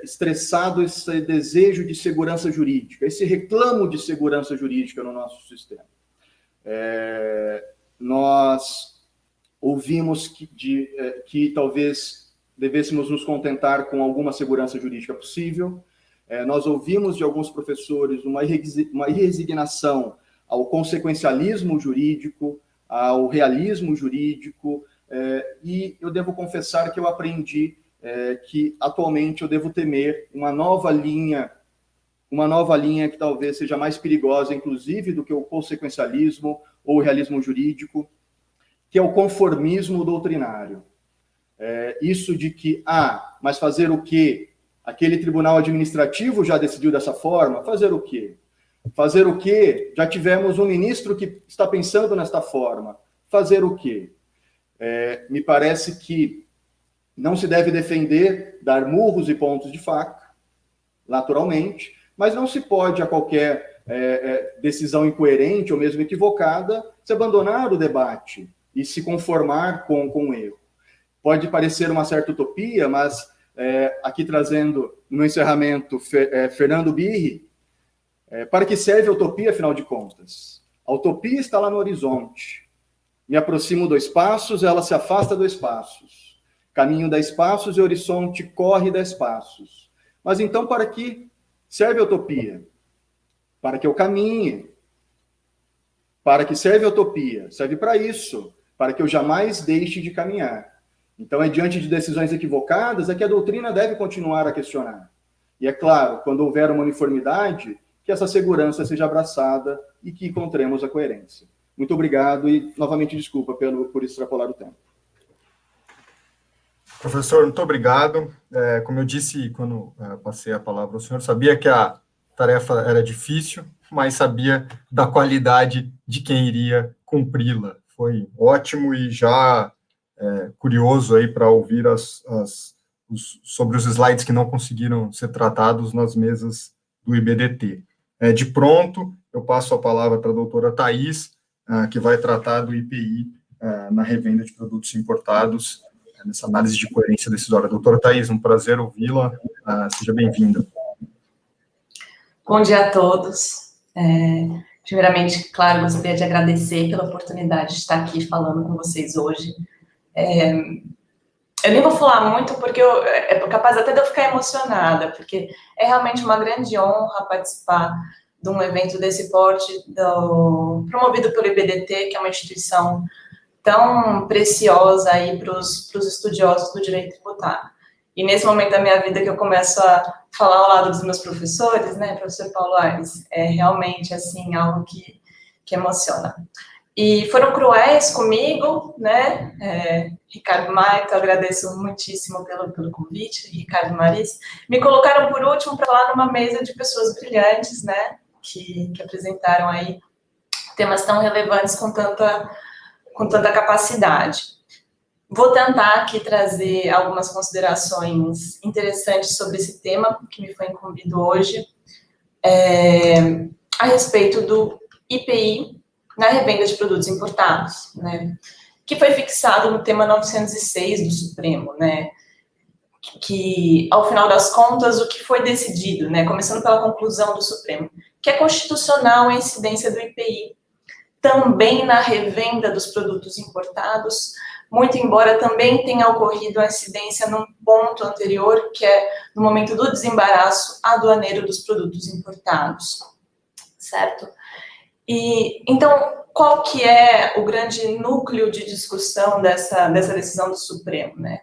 estressado esse desejo de segurança jurídica, esse reclamo de segurança jurídica no nosso sistema. Nós ouvimos que talvez devêssemos nos contentar com alguma segurança jurídica possível. Nós ouvimos de alguns professores uma resignação ao consequencialismo jurídico, ao realismo jurídico, e eu devo confessar que eu aprendi que atualmente eu devo temer uma nova linha uma nova linha que talvez seja mais perigosa, inclusive, do que o consequencialismo ou o realismo jurídico, que é o conformismo doutrinário. Isso de que, mas fazer o quê? Aquele tribunal administrativo já decidiu dessa forma? Fazer o quê? Fazer o quê? Já tivemos um ministro que está pensando nesta forma. Fazer o quê? Me parece que não se deve defender, dar murros e pontos de faca, naturalmente, mas não se pode, a qualquer decisão incoerente ou mesmo equivocada, se abandonar o debate e se conformar com o erro. Pode parecer uma certa utopia, mas aqui trazendo no encerramento Fernando Birri, para que serve a utopia, afinal de contas? A utopia está lá no horizonte. Me aproximo 2 passos, ela se afasta 2 passos. Caminho 10 passos e o horizonte corre 10 passos. Mas então, para que serve a utopia? Para que eu caminhe. Para que serve a utopia? Serve para isso, para que eu jamais deixe de caminhar. Então, diante de decisões equivocadas, é que a doutrina deve continuar a questionar. E é claro, quando houver uma uniformidade, que essa segurança seja abraçada e que encontremos a coerência. Muito obrigado e, novamente, desculpa por extrapolar o tempo. Professor, muito obrigado. Como eu disse quando passei a palavra ao senhor, sabia que a tarefa era difícil, mas sabia da qualidade de quem iria cumpri-la. Foi ótimo e já curioso aí para ouvir sobre os slides que não conseguiram ser tratados nas mesas do IBDT. De pronto, eu passo a palavra para a doutora Thais, que vai tratar do IPI na revenda de produtos importados, nessa análise de coerência decisória. Doutora Thais, um prazer ouvi-la, seja bem-vinda. Bom dia a todos. Primeiramente, claro, gostaria de agradecer pela oportunidade de estar aqui falando com vocês hoje. Eu nem vou falar muito, porque é capaz até de eu ficar emocionada, porque é realmente uma grande honra participar de um evento desse porte, promovido pelo IBDT, que é uma instituição tão preciosa aí para os estudiosos do direito tributário. E nesse momento da minha vida que eu começo a falar ao lado dos meus professores, né, professor Paulo Aires, é realmente, assim, algo que emociona. E foram cruéis comigo, né, Ricardo Maia, que eu agradeço muitíssimo pelo convite, Ricardo e Maris, me colocaram por último para falar numa mesa de pessoas brilhantes, né, que apresentaram aí temas tão relevantes com tanta capacidade. Vou tentar aqui trazer algumas considerações interessantes sobre esse tema que me foi incumbido hoje, a respeito do IPI na revenda de produtos importados, né, que foi fixado no tema 906 do Supremo, né, que, ao final das contas, o que foi decidido, né, começando pela conclusão do Supremo, que é constitucional a incidência do IPI também na revenda dos produtos importados, muito embora também tenha ocorrido a incidência num ponto anterior, que é no momento do desembaraço aduaneiro dos produtos importados, certo? E, então, qual que é o grande núcleo de discussão dessa decisão do Supremo, né?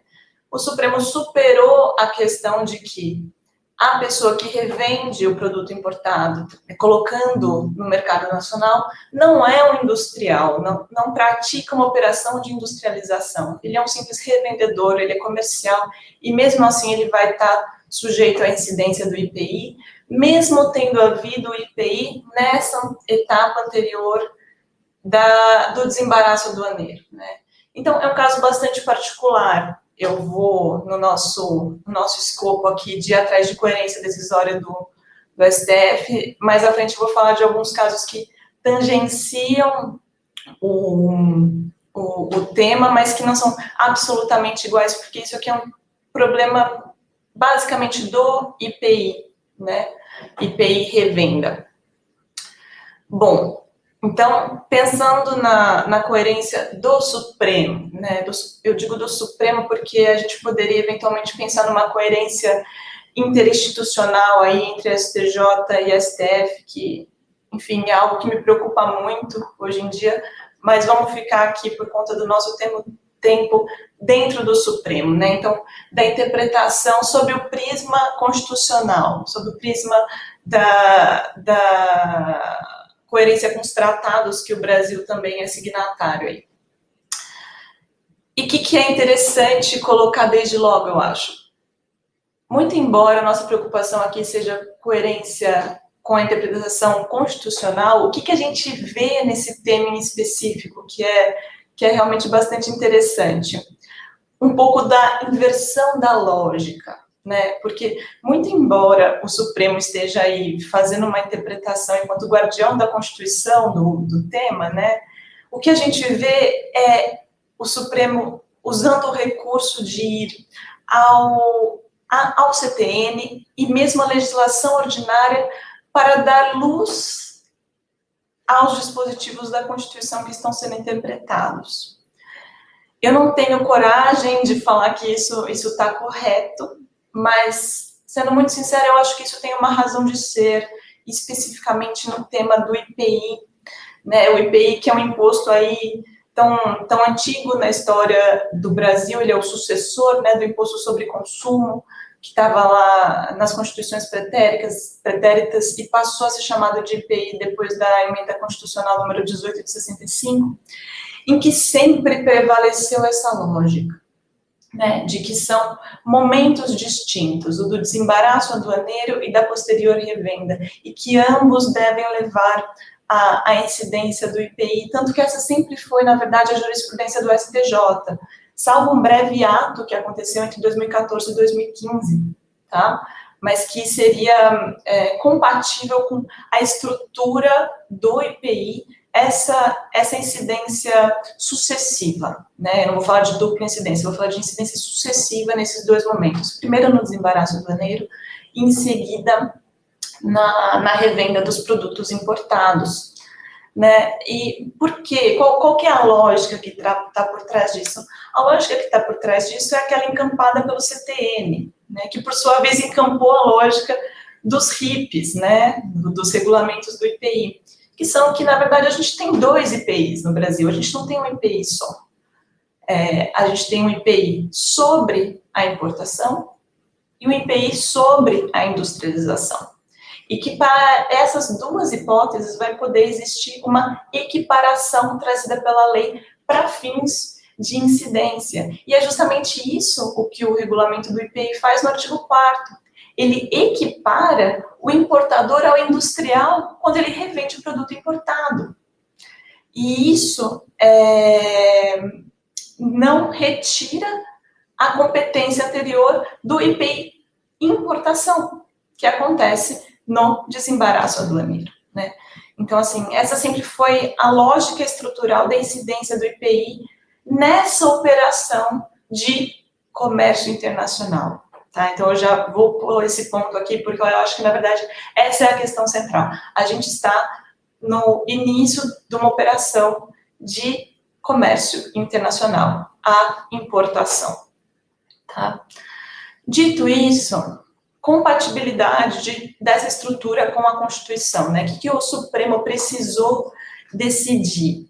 O Supremo superou a questão de que a pessoa que revende o produto importado, colocando no mercado nacional, não é um industrial, não pratica uma operação de industrialização. Ele é um simples revendedor, ele é comercial, e mesmo assim ele vai estar sujeito à incidência do IPI, mesmo tendo havido o IPI nessa etapa anterior do desembaraço aduaneiro, né? Então, é um caso bastante particular. Eu vou, no nosso escopo aqui, de ir atrás de coerência decisória do STF, mais à frente eu vou falar de alguns casos que tangenciam o tema, mas que não são absolutamente iguais, porque isso aqui é um problema basicamente do IPI, né? IPI revenda. Bom, então, pensando na coerência do Supremo, né, eu digo do Supremo porque a gente poderia eventualmente pensar numa coerência interinstitucional aí entre STJ e STF, que, enfim, é algo que me preocupa muito hoje em dia, mas vamos ficar aqui por conta do nosso tempo dentro do Supremo, né? Então, da interpretação sob o prisma constitucional, sob o prisma da coerência com os tratados que o Brasil também é signatário aí. E o que é interessante colocar desde logo, eu acho? Muito embora a nossa preocupação aqui seja coerência com a interpretação constitucional, o que a gente vê nesse tema em específico, que é realmente bastante interessante? Um pouco da inversão da lógica, né? Porque, muito embora o Supremo esteja aí fazendo uma interpretação enquanto guardião da Constituição do tema, né? O que a gente vê é o Supremo usando o recurso de ir ao CTN e mesmo a legislação ordinária para dar luz aos dispositivos da Constituição que estão sendo interpretados. Eu não tenho coragem de falar que isso está correto, mas, sendo muito sincera, eu acho que isso tem uma razão de ser, especificamente no tema do IPI, né? O IPI, que é um imposto aí tão antigo na história do Brasil, ele é o sucessor, né, do imposto sobre consumo, que estava lá nas constituições pretéritas e passou a ser chamado de IPI depois da emenda constitucional número 18 de 65, em que sempre prevaleceu essa lógica, né, de que são momentos distintos, o do desembaraço aduaneiro e da posterior revenda, e que ambos devem levar a incidência do IPI, tanto que essa sempre foi, na verdade, a jurisprudência do STJ, salvo um breve ato que aconteceu entre 2014 e 2015, tá? Mas que seria compatível com a estrutura do IPI, essa incidência sucessiva, né? Eu não vou falar de dupla incidência, vou falar de incidência sucessiva nesses dois momentos. Primeiro no desembaraço aduaneiro e em seguida na revenda dos produtos importados, né? E por quê? Qual que é a lógica que está por trás disso? A lógica que está por trás disso é aquela encampada pelo CTN, né? Que por sua vez encampou a lógica dos RIPs, né? Dos regulamentos do IPI, que na verdade a gente tem 2 IPIs no Brasil, a gente não tem um IPI só. A gente tem um IPI sobre a importação e um IPI sobre a industrialização. E que para essas duas hipóteses vai poder existir uma equiparação trazida pela lei para fins de incidência. E é justamente isso o que o regulamento do IPI faz no artigo 4º. Ele equipara o importador ao industrial quando ele revende o produto importado. E isso não retira a competência anterior do IPI importação, que acontece no desembaraço aduaneiro, né? Então, assim, essa sempre foi a lógica estrutural da incidência do IPI nessa operação de comércio internacional, tá? Então, eu já vou pôr esse ponto aqui, porque eu acho que, na verdade, essa é a questão central. A gente está no início de uma operação de comércio internacional, a importação, tá? Dito isso, compatibilidade dessa estrutura com a Constituição, né? O que o Supremo precisou decidir?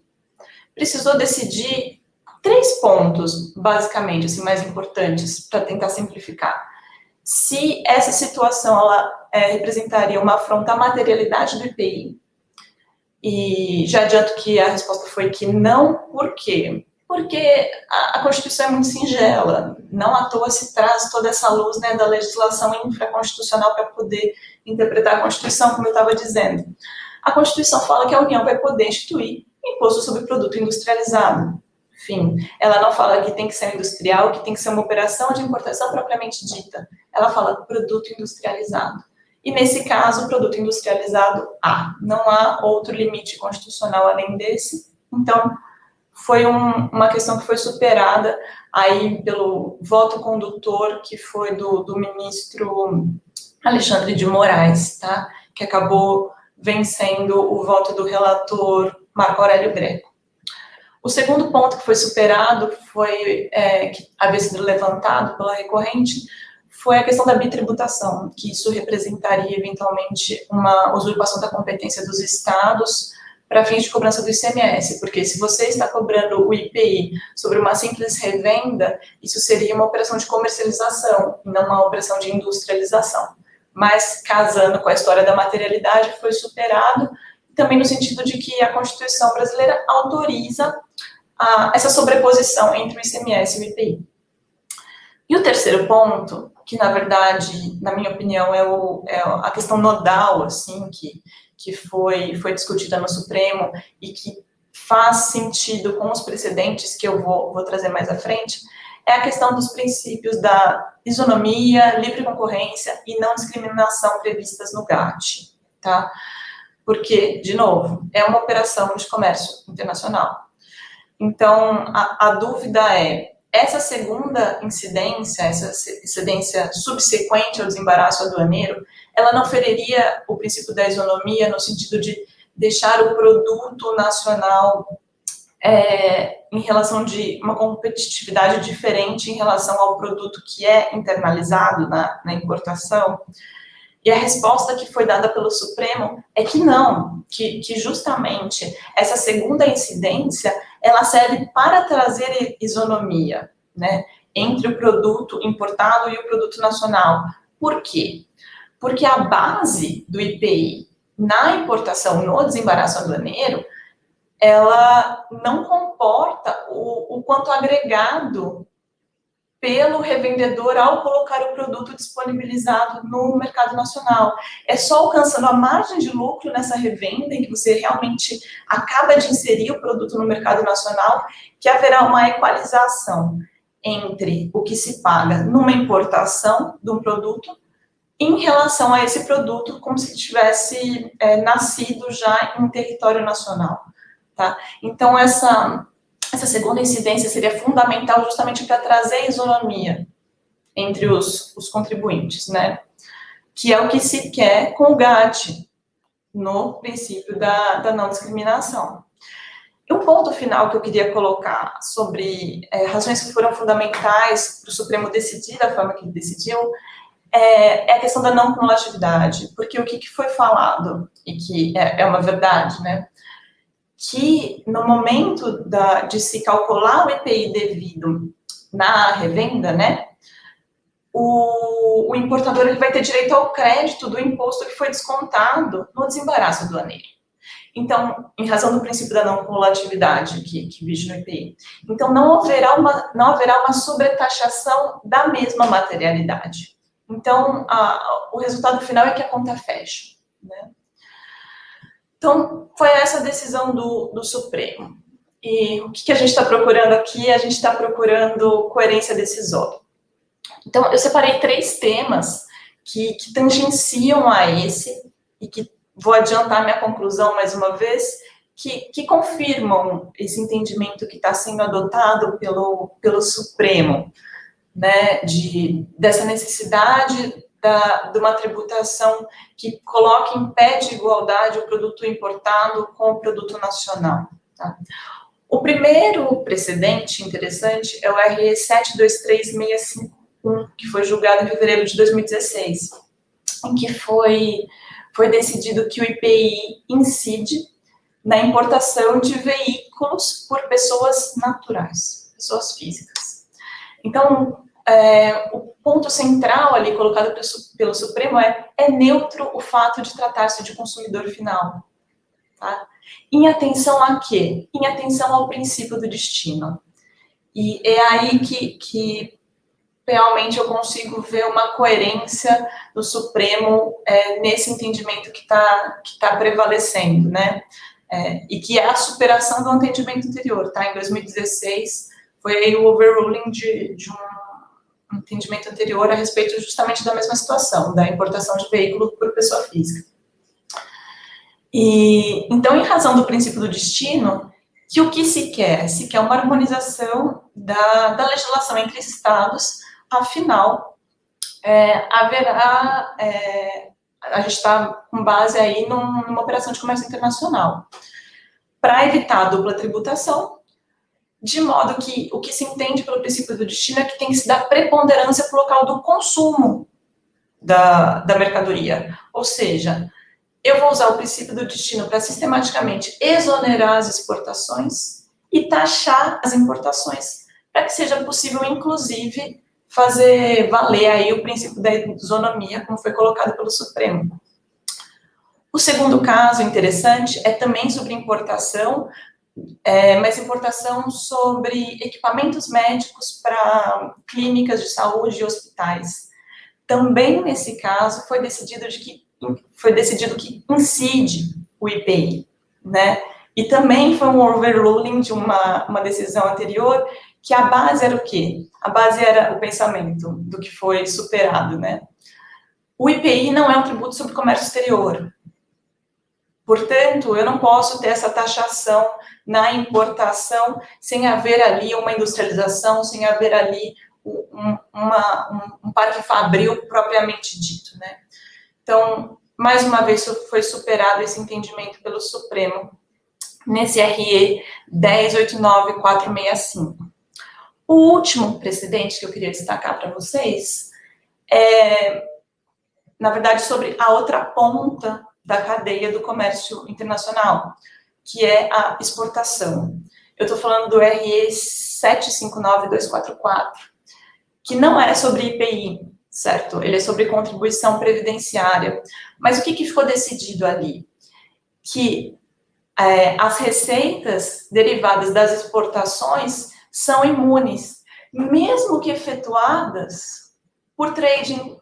Precisou decidir 3 pontos, basicamente, assim, mais importantes, para tentar simplificar. Se essa situação ela representaria uma afronta à materialidade do IPI, e já adianto que a resposta foi que não, por quê? Porque a Constituição é muito singela, não à toa se traz toda essa luz, né, da legislação infraconstitucional para poder interpretar a Constituição, como eu estava dizendo. A Constituição fala que a União vai poder instituir imposto sobre produto industrializado. Enfim, ela não fala que tem que ser industrial, que tem que ser uma operação de importação propriamente dita. Ela fala produto industrializado. E nesse caso, produto industrializado não há outro limite constitucional além desse. Então, foi uma questão que foi superada aí pelo voto condutor, que foi do ministro Alexandre de Moraes, tá? Que acabou vencendo o voto do relator Marco Aurélio Greco. O segundo ponto que foi superado, que havia sido levantado pela recorrente, foi a questão da bitributação, que isso representaria, eventualmente, uma usurpação da competência dos estados para fins de cobrança do ICMS, porque se você está cobrando o IPI sobre uma simples revenda, isso seria uma operação de comercialização, e não uma operação de industrialização. mas casando com a história da materialidade, foi superado, também no sentido de que a Constituição brasileira autoriza essa sobreposição entre o ICMS e o IPI. E o terceiro ponto, que na verdade, na minha opinião, é a questão nodal, assim, que foi discutida no Supremo e que faz sentido com os precedentes que eu vou trazer mais à frente, é a questão dos princípios da isonomia, livre concorrência e não discriminação previstas no GATT, tá? Porque, de novo, é uma operação de comércio internacional. Então, a dúvida é, essa segunda incidência, essa incidência subsequente ao desembaraço aduaneiro, ela não feriria o princípio da isonomia no sentido de deixar o produto nacional em relação de uma competitividade diferente em relação ao produto que é internalizado na importação? E a resposta que foi dada pelo Supremo é que não, que justamente essa segunda incidência, ela serve para trazer isonomia, né, entre o produto importado e o produto nacional. Por quê? Porque a base do IPI na importação, no desembaraço aduaneiro, ela não comporta o quanto agregado pelo revendedor ao colocar o produto disponibilizado no mercado nacional. É só alcançando a margem de lucro nessa revenda, em que você realmente acaba de inserir o produto no mercado nacional, que haverá uma equalização entre o que se paga numa importação de um produto em relação a esse produto, como se tivesse nascido já em território nacional. Tá? Então, essa segunda incidência seria fundamental justamente para trazer isonomia entre os contribuintes, né? Que é o que se quer com o GATT, no princípio da não discriminação. E um ponto final que eu queria colocar sobre razões que foram fundamentais para o Supremo decidir da forma que ele decidiu é a questão da não cumulatividade, porque o que foi falado, e que é uma verdade, né? Que no momento de se calcular o IPI devido na revenda, né, o importador ele vai ter direito ao crédito do imposto que foi descontado no desembaraço aduaneiro. Então, em razão do princípio da não cumulatividade que vige no IPI, então não haverá uma sobretaxação da mesma materialidade. Então, o resultado final é que a conta fecha, né? Então, foi essa a decisão do Supremo. E o que a gente está procurando aqui? A gente está procurando coerência decisória. Então, eu separei 3 temas que tangenciam a esse, e que vou adiantar minha conclusão mais uma vez, que confirmam esse entendimento que está sendo adotado pelo Supremo, né, dessa necessidade de uma tributação que coloque em pé de igualdade o produto importado com o produto nacional. Tá? O primeiro precedente interessante é o RE 723651, que foi julgado em fevereiro de 2016, em que foi decidido que o IPI incide na importação de veículos por pessoas naturais, pessoas físicas. Então, o ponto central ali colocado pelo Supremo é neutro o fato de tratar-se de consumidor final. Tá? Em atenção a quê? Em atenção ao princípio do destino. E é aí que realmente eu consigo ver uma coerência do Supremo nesse entendimento que tá prevalecendo, né? E que é a superação do entendimento anterior, tá? Em 2016, foi aí o overruling de um entendimento anterior a respeito justamente da mesma situação, da importação de veículo por pessoa física. E, então, em razão do princípio do destino, que o que se quer? Se quer uma harmonização da legislação entre estados, afinal, haverá, a gente está com base aí numa operação de comércio internacional, para evitar a dupla tributação, de modo que o que se entende pelo princípio do destino é que tem que se dar preponderância para o local do consumo da mercadoria. Ou seja, eu vou usar o princípio do destino para sistematicamente exonerar as exportações e taxar as importações, para que seja possível, inclusive, fazer valer aí o princípio da isonomia, como foi colocado pelo Supremo. O segundo caso interessante é também sobre importação, mas importação sobre equipamentos médicos para clínicas de saúde e hospitais. Também nesse caso foi decidido que incide o IPI, né? E também foi um overruling de uma decisão anterior, que a base era o quê? A base era o pensamento do que foi superado, né? O IPI não é um tributo sobre comércio exterior. Portanto, eu não posso ter essa taxação na importação sem haver ali uma industrialização, sem haver ali um parque fabril propriamente dito, né? Então, mais uma vez foi superado esse entendimento pelo Supremo nesse RE 1089465. O último precedente que eu queria destacar para vocês é, na verdade, sobre a outra ponta da cadeia do comércio internacional, que é a exportação. Eu estou falando do RE 759244, que não é sobre IPI, certo? Ele é sobre contribuição previdenciária. Mas o que ficou decidido ali? Que as receitas derivadas das exportações são imunes, mesmo que efetuadas por trading.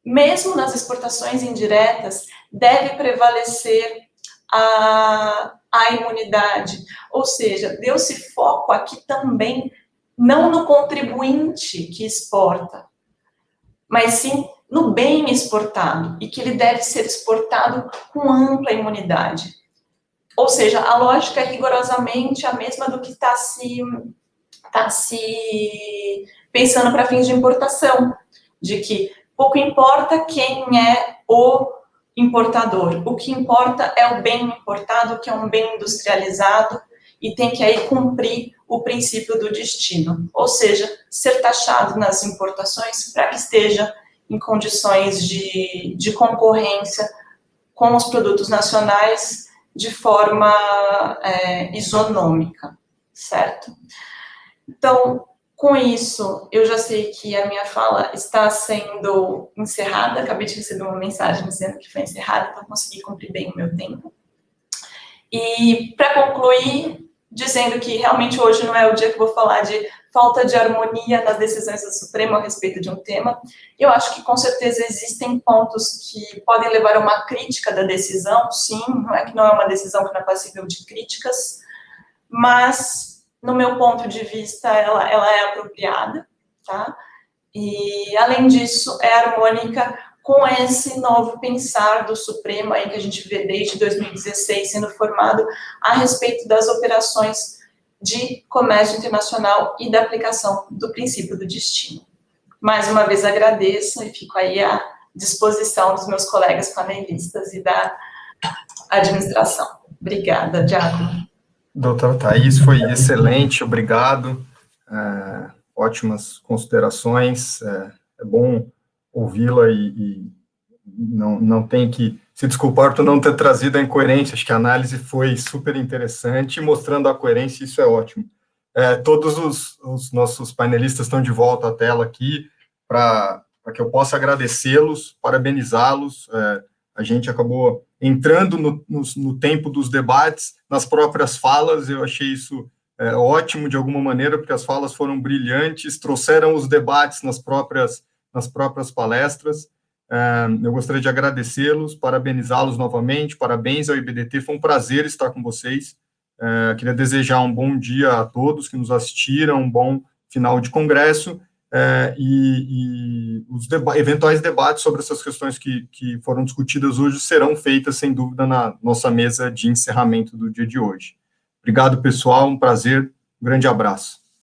Mesmo nas exportações indiretas, deve prevalecer a imunidade. Ou seja, deu-se foco aqui também, não no contribuinte que exporta, mas sim no bem exportado, e que ele deve ser exportado com ampla imunidade. Ou seja, a lógica é rigorosamente a mesma do que está se pensando para fins de importação, de que pouco importa quem é o importador, o que importa é o bem importado, que é um bem industrializado, e tem que aí cumprir o princípio do destino, ou seja, ser taxado nas importações para que esteja em condições de concorrência com os produtos nacionais de forma isonômica, certo? Então, com isso, eu já sei que a minha fala está sendo encerrada, acabei de receber uma mensagem dizendo que foi encerrada, então consegui cumprir bem o meu tempo. E, para concluir, dizendo que realmente hoje não é o dia que eu vou falar de falta de harmonia nas decisões do Supremo a respeito de um tema, eu acho que com certeza existem pontos que podem levar a uma crítica da decisão, sim, não é que não é uma decisão que não é passível de críticas, mas, no meu ponto de vista, ela é apropriada, tá? E, além disso, é harmônica com esse novo pensar do Supremo aí que a gente vê desde 2016 sendo formado a respeito das operações de comércio internacional e da aplicação do princípio do destino. Mais uma vez agradeço e fico aí à disposição dos meus colegas panelistas e da administração. Obrigada, Diácono. Doutora Thaís, foi excelente, obrigado. Ótimas considerações. É bom ouvi-la e não tem que se desculpar por não ter trazido a incoerência. Acho que a análise foi super interessante, mostrando a coerência, isso é ótimo. Todos os nossos panelistas estão de volta à tela aqui para que eu possa agradecê-los, parabenizá-los. A gente acabou entrando no tempo dos debates, nas próprias falas, eu achei isso ótimo de alguma maneira, porque as falas foram brilhantes, trouxeram os debates nas próprias palestras. Eu gostaria de agradecê-los, parabenizá-los novamente, parabéns ao IBDT, foi um prazer estar com vocês. Queria desejar um bom dia a todos que nos assistiram, um bom final de congresso, e os eventuais debates sobre essas questões que foram discutidas hoje serão feitas, sem dúvida, na nossa mesa de encerramento do dia de hoje. Obrigado, pessoal, um prazer, um grande abraço.